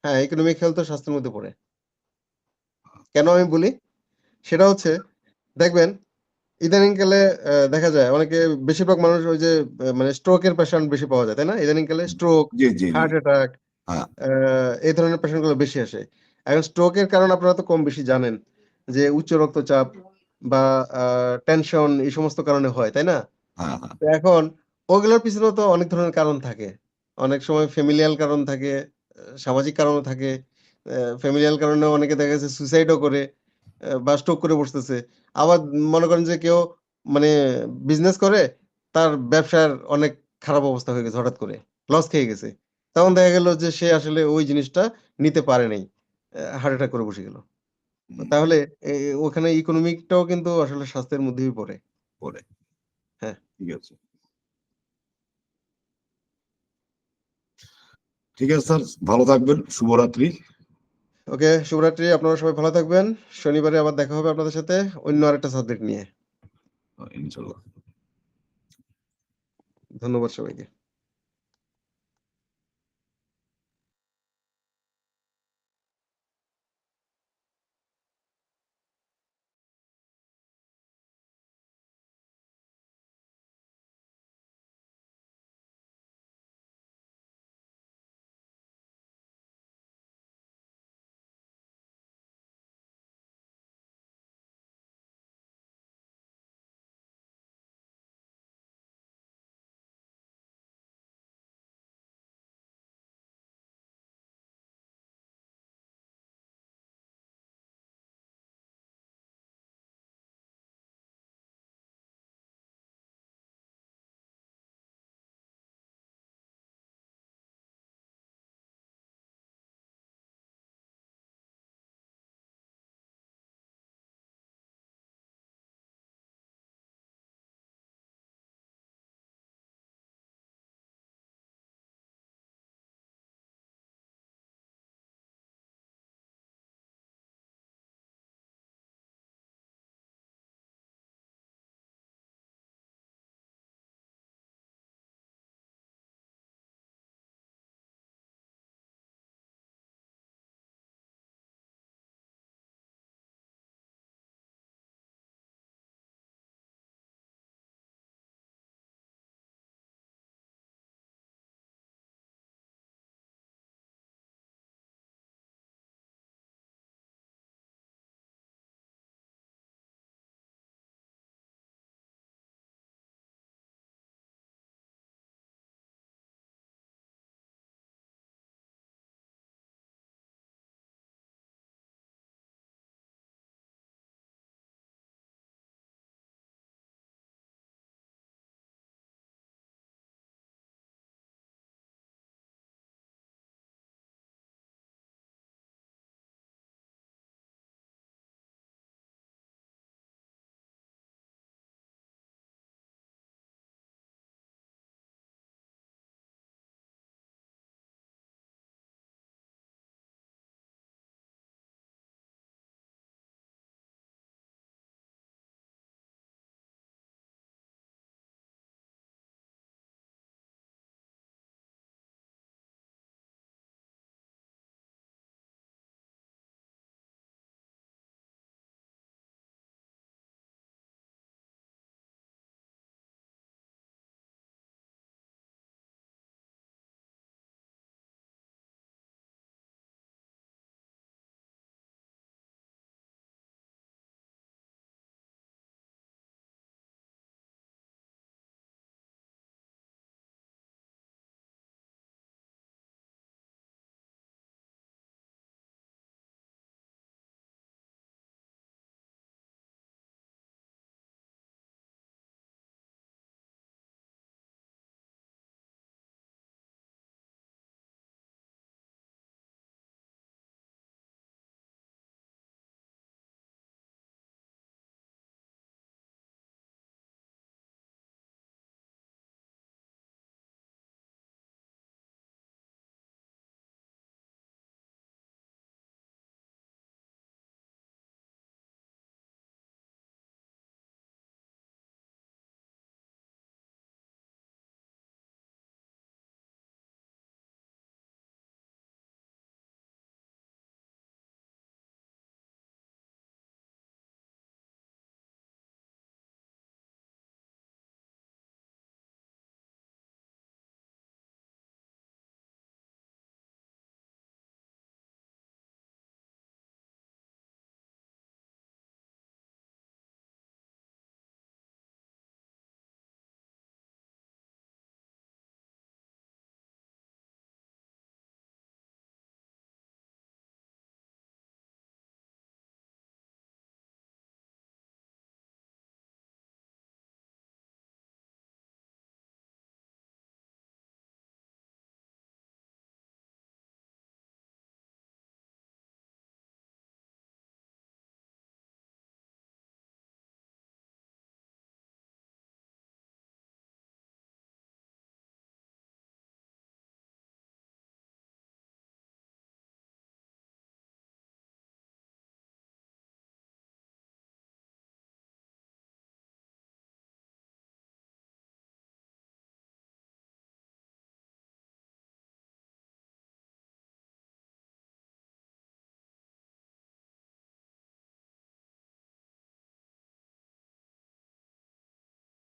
S1: হ্যাঁ, ইকোনমিক হেলথ ও স্বাস্থ্যের মধ্যে পড়ে। কেন আমি বলি? সেটা হচ্ছে দেখবেন ইদানিংকালে দেখা যায় অনেকে, বেশিরভাগ মানুষ ওই যে মানে স্ট্রোকের পেশেন্ট বেশি পাওয়া যায়, তাই না? ইদানিংকালে স্ট্রোক,
S3: জি, জি, জি।
S1: হার্ট অ্যাটাক,
S3: হ্যাঁ,
S1: এই ধরনের পেশেন্ট গুলো বেশি আসে। এখন স্ট্রোকের কারণ আপনারা তো কম বেশি জানেন যে উচ্চ রক্তচাপ বা টেনশন এই সমস্ত কারণে হয়, তাই না?
S3: হ্যাঁ, হ্যাঁ।
S1: তো এখন ওগুলোর পিছনেও তো অনেক ধরনের কারণ থাকে। অনেক সময় ফ্যামিলিয়াল কারণ থাকে, সামাজিক কারণও থাকে। ফ্যামিলিয়াল কারণেও অনেকে দেখা গেছে সুইসাইডও করে বা স্ট্রোক করে বসতেছে। আবার মনে করেন যে কেউ মানে বিজনেস করে, তার ব্যবসার অনেক খারাপ অবস্থা হয়ে গেছে হঠাৎ করে। লস খেয়ে গেছে। তখন দেখা গেল যে সে আসলে ওই জিনিসটা নিতে পারে নাই। হার্ট অ্যাটাক করে বসে গেল।
S3: হুম,
S1: তাহলে ওখানে ইকোনমিকটাও কিন্তু আসলে স্বাস্থ্যের মধ্যেই পড়ে।
S3: পড়ে।
S1: হ্যাঁ।
S3: ঠিক আছে। ঠিক আছে স্যার, ভালো থাকবেন। শুভরাত্রি।
S1: ওকে, শুভরাত্রি। আপনারা সবাই ভালো থাকবেন। শনিবারে আবার দেখা হবে আপনাদের সাথে অন্য আরেকটা সাবজেক্ট নিয়ে।
S3: ইনশাল্লাহ।
S1: ধন্যবাদ সবাইকে।